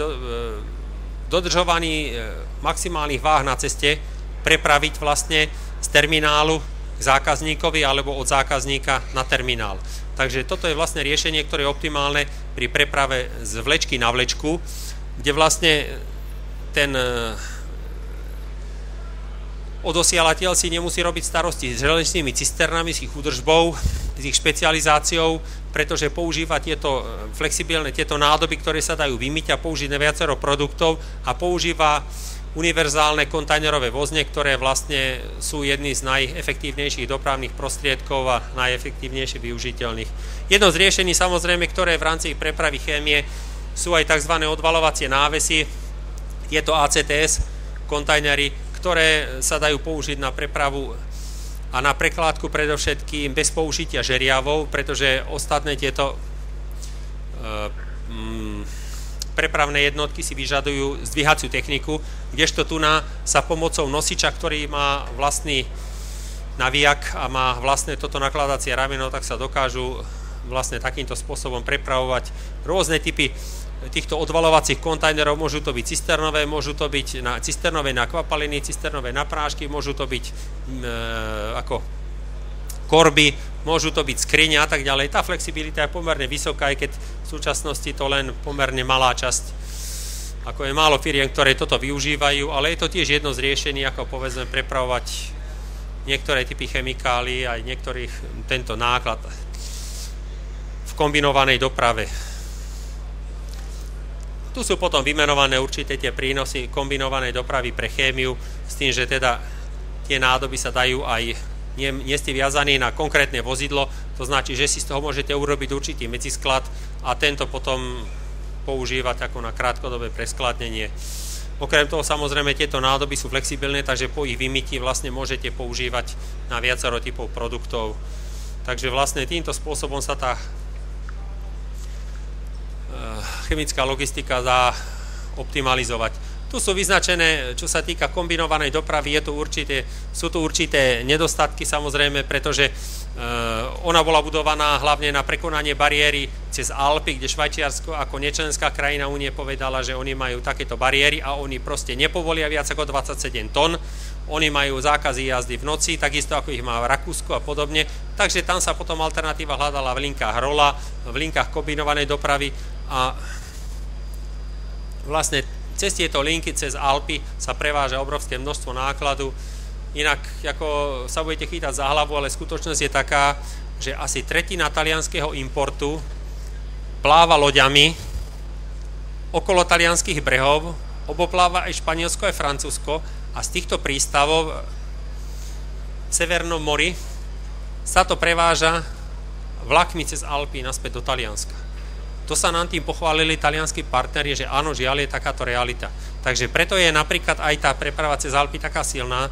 dodržovaní maximálnych váh na ceste prepraviť vlastne z terminálu k zákazníkovi alebo od zákazníka na terminál. Takže toto je vlastne riešenie, ktoré je optimálne pri preprave z vlečky na vlečku, kde vlastne ten odosielateľ si nemusí robiť starosti s železničnými cisternami, s ich údržbou, s ich špecializáciou, pretože používa tieto flexibilné, tieto nádoby, ktoré sa dajú vymyť a použiť na viacero produktov a používa univerzálne kontajnerové vozne, ktoré vlastne sú jedny z najefektívnejších dopravných prostriedkov a najefektívnejšie využiteľných. Jedno z riešení samozrejme, ktoré v rámci prepravy chémie sú aj tzv. Odvalovacie návesy, tieto ACTS kontajnery, ktoré sa dajú použiť na prepravu a na prekládku predovšetkým bez použitia žeriavov, pretože ostatné tieto prepravné jednotky si vyžadujú zdvíhaciu techniku, kdežto tu sa pomocou nosiča, ktorý má vlastný navijak a má vlastné toto nakladacie rameno, tak sa dokážu vlastne takýmto spôsobom prepravovať rôzne typy týchto odvalovacích kontajnerov. Môžu to byť cisternové, môžu to byť cisternové na kvapaliny, cisternové na prášky, môžu to byť ako korby, môžu to byť skrine a tak ďalej. Tá flexibilita je pomerne vysoká, aj keď v súčasnosti to len pomerne malá časť, ako je málo firiem, ktoré toto využívajú, ale je to tiež jedno z riešení, ako povedzme prepravovať niektoré typy chemikálií, aj niektorých tento náklad v kombinovanej doprave. Tu sú potom vymenované určité tie prínosy kombinovanej dopravy pre chémiu, s tým, že teda tie nádoby sa dajú aj nie ste viazaní na konkrétne vozidlo, to značí, že si z toho môžete urobiť určitý medzisklad a tento potom používať ako na krátkodobé preskladnenie. Okrem toho samozrejme tieto nádoby sú flexibilné, takže po ich vymytí vlastne môžete používať na viacero typov produktov. Takže vlastne týmto spôsobom sa tá chemická logistika dá optimalizovať. Tu sú vyznačené, čo sa týka kombinovanej dopravy, sú tu určité nedostatky samozrejme, pretože ona bola budovaná hlavne na prekonanie bariéry cez Alpy, kde Švajčiarsko ako nečlenská krajina Únie povedala, že oni majú takéto bariéry a oni proste nepovolia viac ako 27 tón. Oni majú zákazy jazdy v noci, takisto ako ich má v Rakúsku a podobne. Takže tam sa potom alternatíva hľadala v linkách rola, v linkách kombinovanej dopravy a vlastne cez tieto linky, cez Alpy sa preváža obrovské množstvo nákladu. Inak ako sa budete chytať za hlavu, ale skutočnosť je taká, že asi tretina talianskeho importu pláva loďami okolo talianských brehov, obopláva aj Španielsko, aj Francúzsko a z týchto prístavov v Severnom mori sa to preváža vlakmi cez Alpy naspäť do Talianska. To sa nám tým pochválili talianskí partneri, že áno, žiaľ je takáto realita. Takže preto je napríklad aj tá preprava cez Alpy taká silná,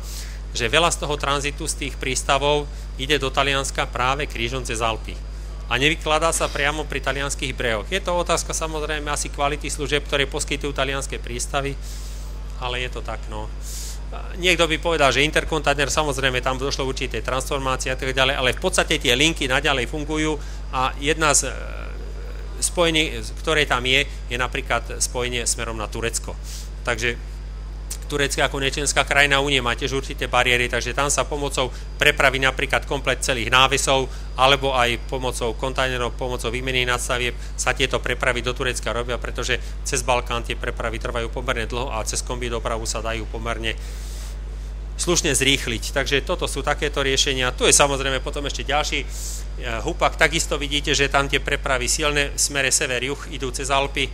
že veľa z toho tranzitu z tých prístavov ide do Talianska práve krížom cez Alpy. A nevykladá sa priamo pri talianských brehoch. Je to otázka samozrejme asi kvality služieb, ktoré poskytujú talianské prístavy, ale je to tak, no. Niekto by povedal, že interkontajner, samozrejme tam došlo určité transformácie a tak ďalej, ale v podstate tie linky naďalej fungujú a jedna z spojenie, ktoré tam je napríklad spojenie smerom na Turecko. Takže Turecko ako nečlenská krajina Únie má tiež určité bariéry, takže tam sa pomocou prepravy napríklad komplet celých návesov alebo aj pomocou kontajnerov, pomocou výmeny nadstavieb sa tieto prepravy do Turecka robia, pretože cez Balkán tie prepravy trvajú pomerne dlho a cez kombi dopravu sa dajú pomerne slušne zrýchliť. Takže toto sú takéto riešenia. Tu je samozrejme potom ešte ďalší hupak. Takisto vidíte, že tam tie prepravy silné v smere sever-juh idú cez Alpy.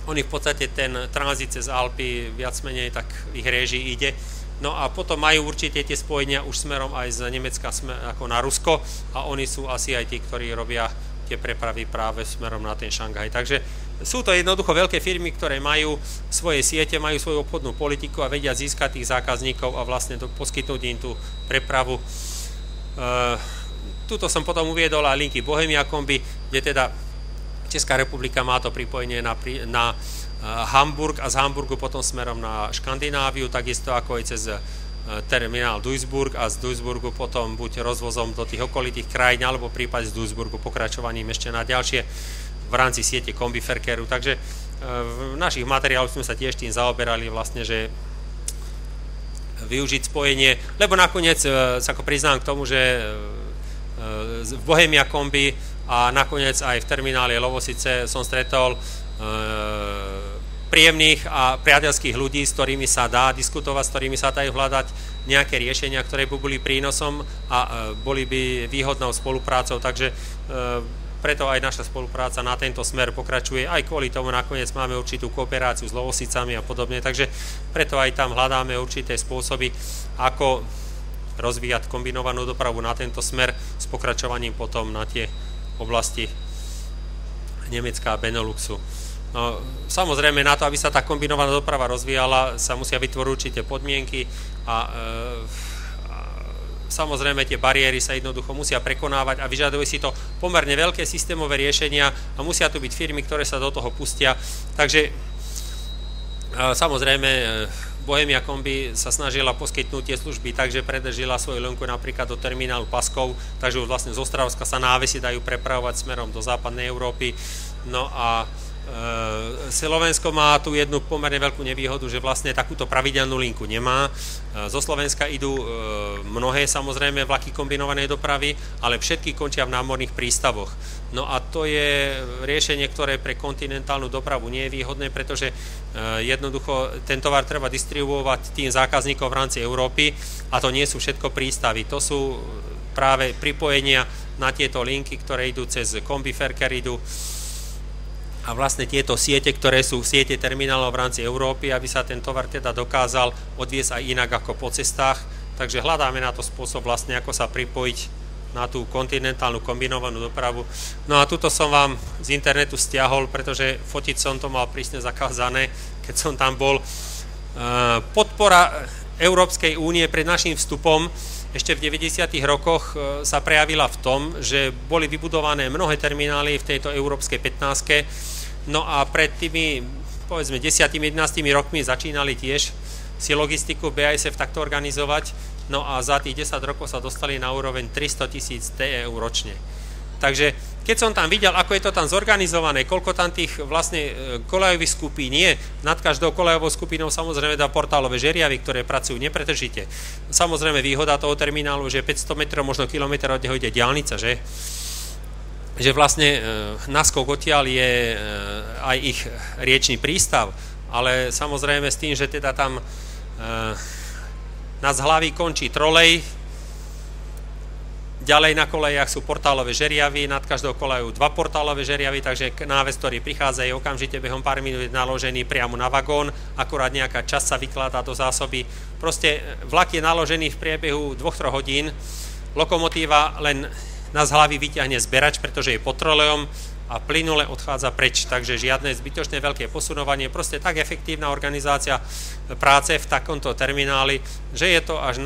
Oni v podstate ten tranzit cez Alpy viac menej tak ich réži ide. No a potom majú určite tie spojenia už smerom aj z Nemecka ako na Rusko a oni sú asi aj tí, ktorí robia tie prepravy práve smerom na ten Šanghaj. Takže sú to jednoducho veľké firmy, ktoré majú svoje siete, majú svoju obchodnú politiku a vedia získať tých zákazníkov a vlastne poskytnúť im tú prepravu. Tuto som potom uviedol aj linky Bohemia Kombi, kde teda Česká republika má to pripojenie na Hamburg a z Hamburgu potom smerom na Škandináviu, takisto ako aj cez terminál Duisburg a z Duisburgu potom buď rozvozom do tých okolitých krajín alebo prípade z Duisburgu pokračovaním ešte na ďalšie v rámci siete Kombiverkeru. Takže v našich materiáloch sme sa tiež tým zaoberali vlastne, že využiť spojenie, lebo nakoniec sa ako priznám k tomu, že v Bohemia kombi a nakoniec aj v termináli Lovosice som stretol príjemných a priateľských ľudí, s ktorými sa dá diskutovať, s ktorými sa dajú hľadať nejaké riešenia, ktoré by boli prínosom a boli by výhodnou spoluprácou, takže preto aj naša spolupráca na tento smer pokračuje, aj kvôli tomu nakoniec máme určitú kooperáciu s Lovosicami a podobne, takže preto aj tam hľadáme určité spôsoby, ako rozvíjať kombinovanú dopravu na tento smer s pokračovaním potom na tie oblasti Nemecka a Beneluxu. No, samozrejme, na to, aby sa tá kombinovaná doprava rozvíjala, sa musia vytvoriť určité podmienky a samozrejme tie bariéry sa jednoducho musia prekonávať a vyžaduje si to pomerne veľké systémové riešenia a musia tu byť firmy, ktoré sa do toho pustia. Takže samozrejme Bohemia kombi sa snažila poskytnúť tie služby, takže predržila svoju linku napríklad do terminálu Paskov, takže už vlastne z Ostravska sa návesy dajú prepravovať smerom do západnej Európy. No a Slovensko má tu jednu pomerne veľkú nevýhodu, že vlastne takúto pravidelnú linku nemá. Zo Slovenska idú mnohé samozrejme vlaky kombinovanej dopravy, ale všetky končia v námorných prístavoch. No a to je riešenie, ktoré pre kontinentálnu dopravu nie je výhodné, pretože jednoducho ten tovar treba distribuovať tým zákazníkom v rámci Európy a to nie sú všetko prístavy. To sú práve pripojenia na tieto linky, ktoré idú cez kombiferker, idú a vlastne tieto siete, ktoré sú siete terminálov v rámci Európy, aby sa ten tovar teda dokázal odviesť aj inak ako po cestách. Takže hľadáme na to spôsob vlastne, ako sa pripojiť na tú kontinentálnu kombinovanú dopravu. No a tuto som vám z internetu stiahol, pretože fotiť som to mal prísne zakázané, keď som tam bol. Podpora Európskej únie pred našim vstupom ešte v 90. rokoch sa prejavila v tom, že boli vybudované mnohé terminály v tejto európskej 15. No a pred tými, povedzme, 10-11 rokmi začínali tiež si logistiku BASF takto organizovať. No a za tých 10 rokov sa dostali na úroveň 300 000 TEU ročne. Takže keď som tam videl, ako je to tam zorganizované, koľko tam tých vlastne koľajových skupín je, nad každou koľajovou skupinou samozrejme dá portálové žeriavy, ktoré pracujú nepretržite. Samozrejme výhoda toho terminálu, že 500 metrov, možno kilometr od neho ide diaľnica, že? Že vlastne naskok odtiaľ je aj ich riečny prístav, ale samozrejme s tým, že teda tam na zhlaví končí trolej, ďalej na kolejach sú portálové žeriavy, nad každou kolejou 2 portálové žeriavy, takže náves, ktorý prichádza, je okamžite behom pár minút naložený priamo na vagón, akurát nejaká časť sa vykladá do zásoby. Proste vlak je naložený v priebehu 2-3 hodín, lokomotíva len na zhlavy vyťahne zberač, pretože je pod trolejom a plynule odchádza preč, takže žiadne zbytočné veľké posunovanie, proste tak efektívna organizácia práce v takomto termináli, že je to až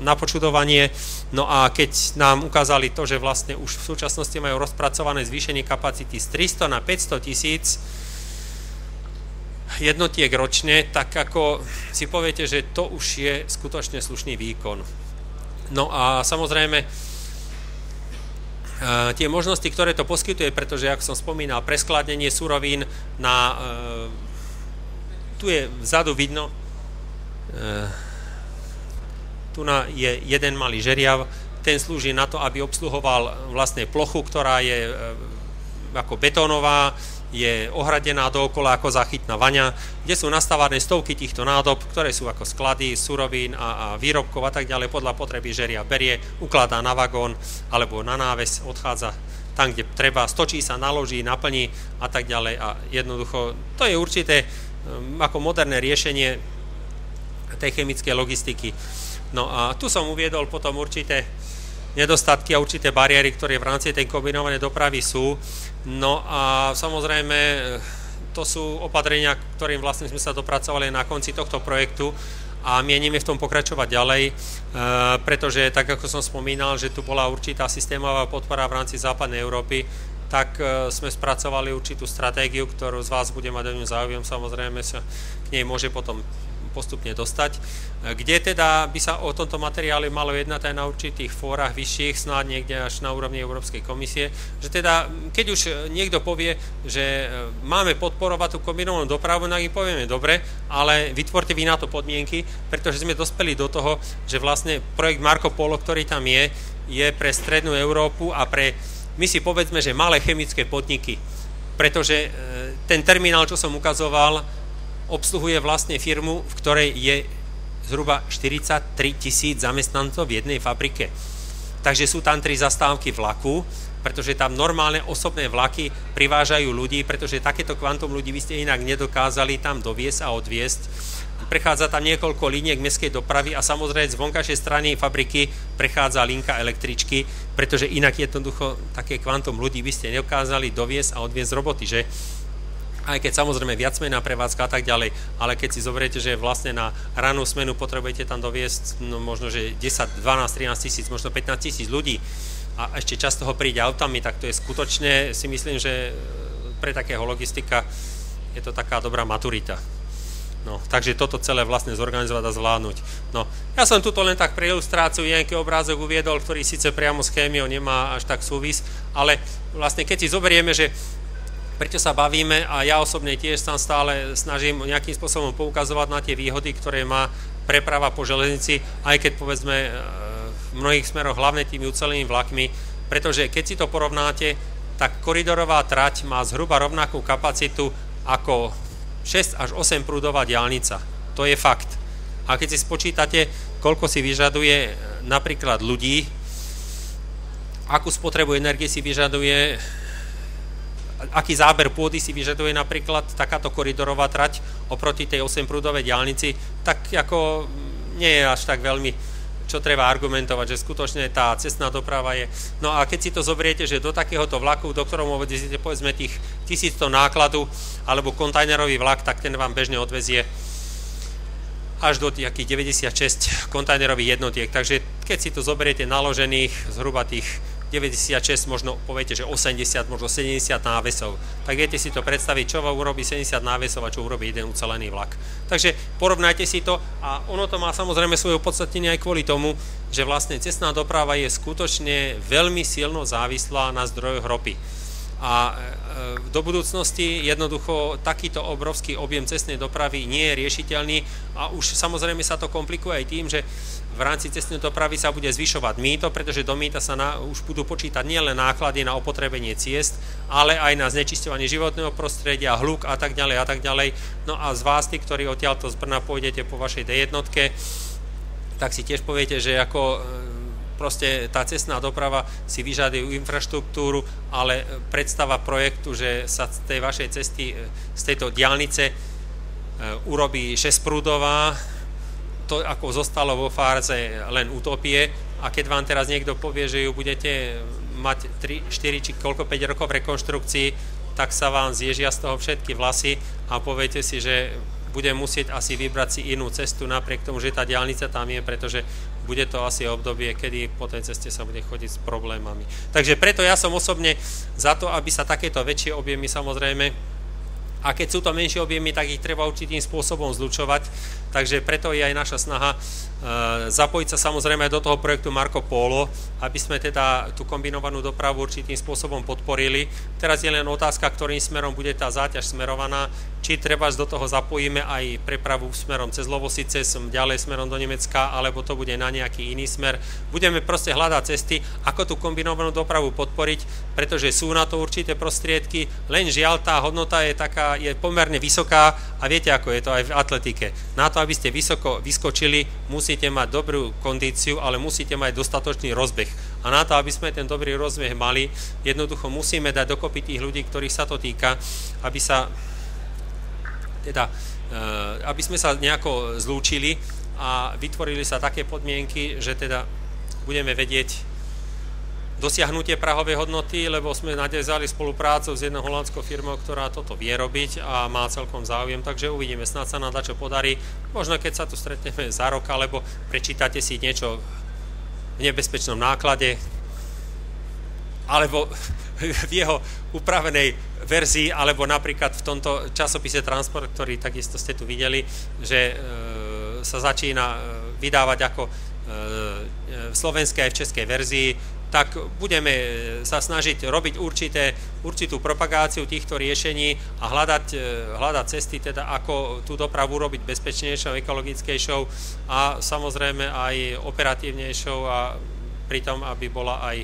na počudovanie. No a keď nám ukázali to, že vlastne už v súčasnosti majú rozpracované zvýšenie kapacity z 300 na 500 000 jednotiek ročne, tak ako si poviete, že to už je skutočne slušný výkon. No a samozrejme tie možnosti, ktoré to poskytuje, pretože, ako som spomínal, preskladnenie surovín tu je vzadu vidno, tu je jeden malý žeriav, ten slúži na to, aby obsluhoval vlastne plochu, ktorá je ako betónová, je ohradená dookola ako záchytná vaňa, kde sú nastavené stovky týchto nádob, ktoré sú ako sklady surovín a výrobkov a tak ďalej. Podľa potreby žeria berie, ukladá na vagón alebo na náves, odchádza tam, kde treba, stočí sa, naloží, naplní a tak ďalej. A jednoducho to je určité ako moderné riešenie tej chemickej logistiky. No a tu som uviedol potom určité nedostatky a určité bariéry, ktoré v rámci tej kombinovanej dopravy sú. No a samozrejme to sú opatrenia, ktorým vlastne sme sa dopracovali na konci tohto projektu a mienime v tom pokračovať ďalej, pretože tak ako som spomínal, že tu bola určitá systémová podpora v rámci západnej Európy, tak sme spracovali určitú stratégiu, ktorú z vás bude mať o ňu záujem, samozrejme sa k nej môže potom postupne dostať. Kde teda by sa o tomto materiále malo jednať aj na určitých fórach vyšších, snáď niekde až na úrovni Európskej komisie, že teda keď už niekto povie, že máme podporovať tú kombinovanú dopravu, tak im povieme dobre, ale vytvorte vy na to podmienky, pretože sme dospeli do toho, že vlastne projekt Marco Polo, ktorý tam je pre strednú Európu a pre, my si povedzme, že malé chemické podniky, pretože ten terminál, čo som ukazoval, obsluhuje vlastne firmu, v ktorej je zhruba 43 000 zamestnancov v jednej fabrike. Takže sú tam 3 zastávky vlaku, pretože tam normálne osobné vlaky privážajú ľudí, pretože takéto kvantum ľudí by ste inak nedokázali tam doviesť a odviesť. Prechádza tam niekoľko liniek mestskej dopravy a samozrejme z vonkajšej strany fabriky prechádza linka električky, pretože inak jednoducho také kvantum ľudí by ste nedokázali doviesť a odviesť roboty, že? Aj keď samozrejme viacmená prevádzka a tak ďalej, ale keď si zoberiete, že vlastne na rannú smenu potrebujete tam doviesť možno, že 10, 12, 13 tisíc, možno 15 000 ľudí a ešte čas toho príde autami, tak to je skutočne, si myslím, že pre takého logistika je to taká dobrá maturita. No, takže toto celé vlastne zorganizovať a zvládnuť. No, ja som tuto len tak pre ilustráciu nejaký obrázok uviedol, ktorý síce priamo s chémiou nemá až tak súvis, ale vlastne keď si zoberieme, že prečo sa bavíme a ja osobne tiež sa stále snažím nejakým spôsobom poukazovať na tie výhody, ktoré má preprava po železnici, aj keď povedzme v mnohých smeroch hlavne tými ucelenými vlakmi, pretože keď si to porovnáte, tak koridorová trať má zhruba rovnakú kapacitu ako 6 až 8 prúdová diaľnica. To je fakt. A keď si spočítate, koľko si vyžaduje napríklad ľudí, akú spotrebu energie si vyžaduje, aký záber pôdy si vyžaduje napríklad takáto koridorová trať oproti tej 8-prúdovej diaľnici, tak ako nie je až tak veľmi, čo treba argumentovať, že skutočne tá cestná doprava je. No a keď si to zoberiete, že do takéhoto vlaku, do ktorom odveziete povedzme tých 1000 tón nákladu, alebo kontajnerový vlak, tak ten vám bežne odvezie až do nejakých 96 kontajnerových jednotiek. Takže keď si to zoberiete naložených zhruba tých 96, možno poviete, že 80, možno 70 návesov. Tak viete si to predstaviť, čo vám urobí 70 návesov a čo urobí jeden ucelený vlak. Takže porovnajte si to a ono to má samozrejme svoje opodstatnenie aj kvôli tomu, že vlastne cestná doprava je skutočne veľmi silno závislá na zdrojoch ropy. A do budúcnosti jednoducho takýto obrovský objem cestnej dopravy nie je riešiteľný a už samozrejme sa to komplikuje aj tým, že v rámci cestnej dopravy sa bude zvyšovať mýto, pretože do mýta sa už budú počítať nielen náklady na opotrebenie ciest, ale aj na znečisťovanie životného prostredia, hluk a tak ďalej a tak ďalej. No a z vás, tí, ktorí odtiaľto z Brna pôjdete po vašej D1, tak si tiež poviete, že ako proste tá cestná doprava si vyžaduje infraštruktúru, ale predstava projektu, že sa z tej vašej cesty, z tejto diaľnice urobí 6-prúdová, to ako zostalo vo fáze len utopie a keď vám teraz niekto povie, že ju budete mať 3, 4 či koľko 5 rokov v rekonštrukcii, tak sa vám zježia z toho všetky vlasy a poviete si, že budem musieť asi vybrať si inú cestu napriek tomu, že tá diaľnica tam je, pretože bude to asi obdobie, kedy po tej ceste sa bude chodiť s problémami. Takže preto ja som osobne za to, aby sa takéto väčšie objemy samozrejme, a keď sú to menšie objemy, tak ich treba určitým spôsobom zlučovať, takže preto je aj naša snaha zapojiť sa samozrejme aj do toho projektu Marco Polo, aby sme teda tú kombinovanú dopravu určitým spôsobom podporili. Teraz je len otázka, ktorým smerom bude tá záťaž smerovaná, či treba do toho zapojíme aj prepravu smerom cez Lovosice, ďalej smerom do Nemecka, alebo to bude na nejaký iný smer. Budeme proste hľadať cesty, ako tú kombinovanú dopravu podporiť, pretože sú na to určité prostriedky, len žiaľ tá hodnota je taká, je pomerne vysoká a viete, ako je to aj v atletike. Na to, aby ste vysoko vyskočili, musíte mať dobrú kondíciu, ale musíte mať dostatočný rozbeh. A na to, aby sme ten dobrý rozbeh mali, jednoducho musíme dať dokopy tých ľudí, ktorých sa to týka, aby sme sa nejako zlúčili a vytvorili sa také podmienky, že teda budeme vedieť dosiahnutie prahovej hodnoty, lebo sme nadviazali spoluprácu s jednou holandskou firmou, ktorá toto vie robiť a má celkom záujem, takže uvidíme, snáď sa nám dačo podarí. Možno keď sa tu stretneme za rok, alebo prečítate si niečo v nebezpečnom náklade, alebo v jeho upravenej verzii, alebo napríklad v tomto časopise Transport, ktorý takisto ste tu videli, že sa začína vydávať ako v slovenskej aj v českej verzii, tak budeme sa snažiť robiť určitú propagáciu týchto riešení a hľadať cesty, teda ako tú dopravu robiť bezpečnejšou, ekologickejšou a samozrejme aj operatívnejšou a pritom, aby bola aj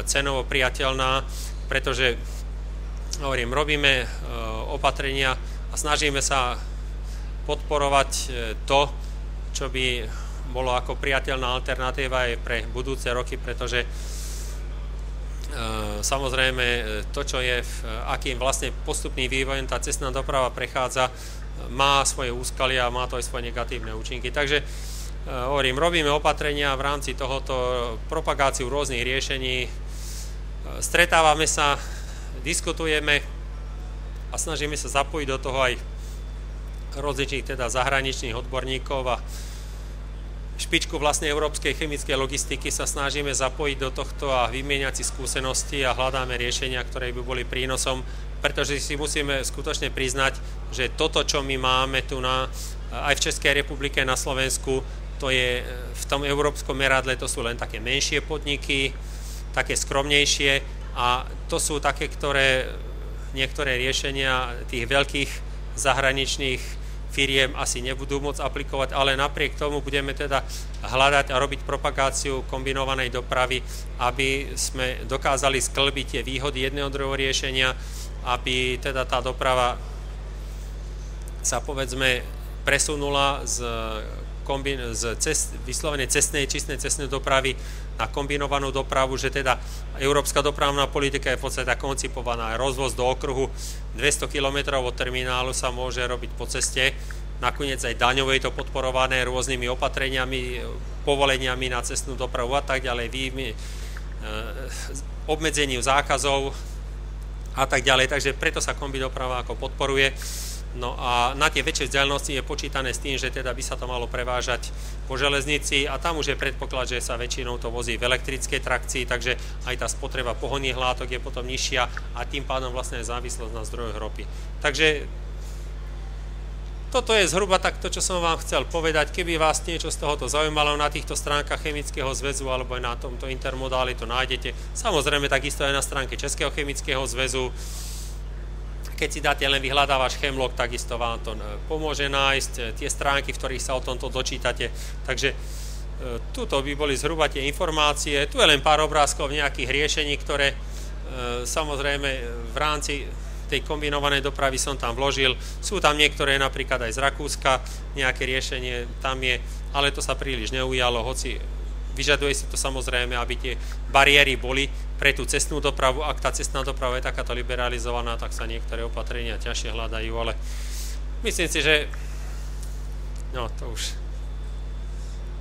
cenovo priateľná, pretože hovorím, robíme opatrenia a snažíme sa podporovať to, čo by bolo ako priateľná alternatíva aj pre budúce roky, pretože samozrejme to, čo je, akým vlastne postupný vývoj tá cestná doprava prechádza, má svoje úskalia a má to aj svoje negatívne účinky. Takže hovorím, robíme opatrenia v rámci tohoto, propagáciu rôznych riešení, stretávame sa, diskutujeme a snažíme sa zapojiť do toho aj rozličných teda zahraničných odborníkov a špičku vlastne európskej chemickej logistiky sa snažíme zapojiť do tohto a vymieňať si skúsenosti a hľadáme riešenia, ktoré by boli prínosom, pretože si musíme skutočne priznať, že toto, čo my máme tu aj v Českej republike, na Slovensku, to je v tom európskom meradle, to sú len také menšie podniky, také skromnejšie a to sú také, niektoré riešenia tých veľkých zahraničných firiem asi nebudú môcť aplikovať, ale napriek tomu budeme teda hľadať a robiť propagáciu kombinovanej dopravy, aby sme dokázali sklbiť tie výhody jedného druhého riešenia, aby teda tá doprava sa povedzme presunula z vyslovenej čistej cestnej dopravy na kombinovanú dopravu, že teda európska dopravná politika je v podstate koncipovaná. Rozvoz do okruhu 200 km od terminálu sa môže robiť po ceste. Nakoniec aj daňovo je to podporované rôznymi opatreniami, povoleniami na cestnú dopravu a tak ďalej, obmedzením zákazov a tak ďalej. Takže preto sa kombi doprava ako podporuje. No a na tie väčšie vzdialenosti je počítané s tým, že teda by sa to malo prevážať po železnici a tam už je predpoklad, že sa väčšinou to vozí v elektrickej trakcii, takže aj tá spotreba pohonných látok je potom nižšia a tým pádom vlastne je závislosť na zdrojoch ropy. Takže toto je zhruba tak to, čo som vám chcel povedať. Keby vás niečo z tohoto zaujímalo, na týchto stránkach Chemického zväzu alebo aj na tomto intermodáli to nájdete. Samozrejme takisto aj na stránke Českého chemického zväzu. Keď si dáte len vyhľadávač Chemlog, takisto vám to pomôže nájsť tie stránky, v ktorých sa o tomto dočítate. Takže tuto by boli zhruba tie informácie. Tu je len pár obrázkov nejakých riešení, ktoré samozrejme v rámci tej kombinovanej dopravy som tam vložil. Sú tam niektoré napríklad aj z Rakúska, nejaké riešenie tam je, ale to sa príliš neujalo, hoci vyžaduje si to samozrejme, aby tie bariéry boli pre tú cestnú dopravu. Ak tá cestná doprava je takáto liberalizovaná, tak sa niektoré opatrenia ťažšie hľadajú, ale myslím si, že no to už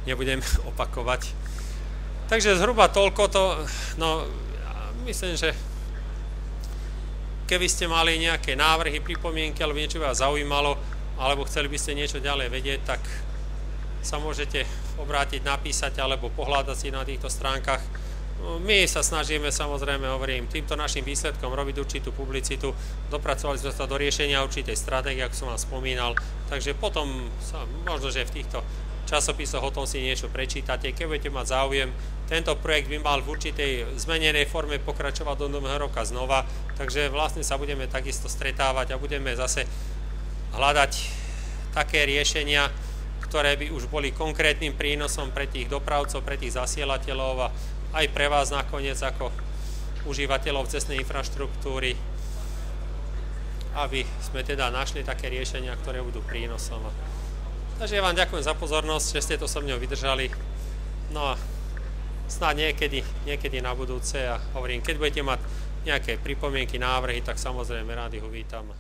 nebudem opakovať. Takže zhruba toľko to, no myslím, že keby ste mali nejaké návrhy, pripomienky alebo niečo by vás zaujímalo, alebo chceli by ste niečo ďalej vedieť, tak sa môžete obrátiť, napísať alebo pohľadať si na týchto stránkach. My sa snažíme, samozrejme, hovorím, týmto našim výsledkom robiť určitú publicitu. Dopracovali sme sa do riešenia určitej stratégie, ako som vám spomínal. Takže potom možno, že v týchto časopisoch o tom si niečo prečítate. Keď budete mať záujem, tento projekt by mal v určitej zmenenej forme pokračovať do nového roka znova. Takže vlastne sa budeme takisto stretávať a budeme zase hľadať také riešenia, ktoré by už boli konkrétnym prínosom pre tých dopravcov, pre tých zasielateľov a aj pre vás nakoniec ako užívateľov cestnej infraštruktúry, aby sme teda našli také riešenia, ktoré budú prínosom. Takže ja vám ďakujem za pozornosť, že ste to so mnou vydržali. No a snáď niekedy na budúce a hovorím, keď budete mať nejaké pripomienky, návrhy, tak samozrejme rád ich uvítam.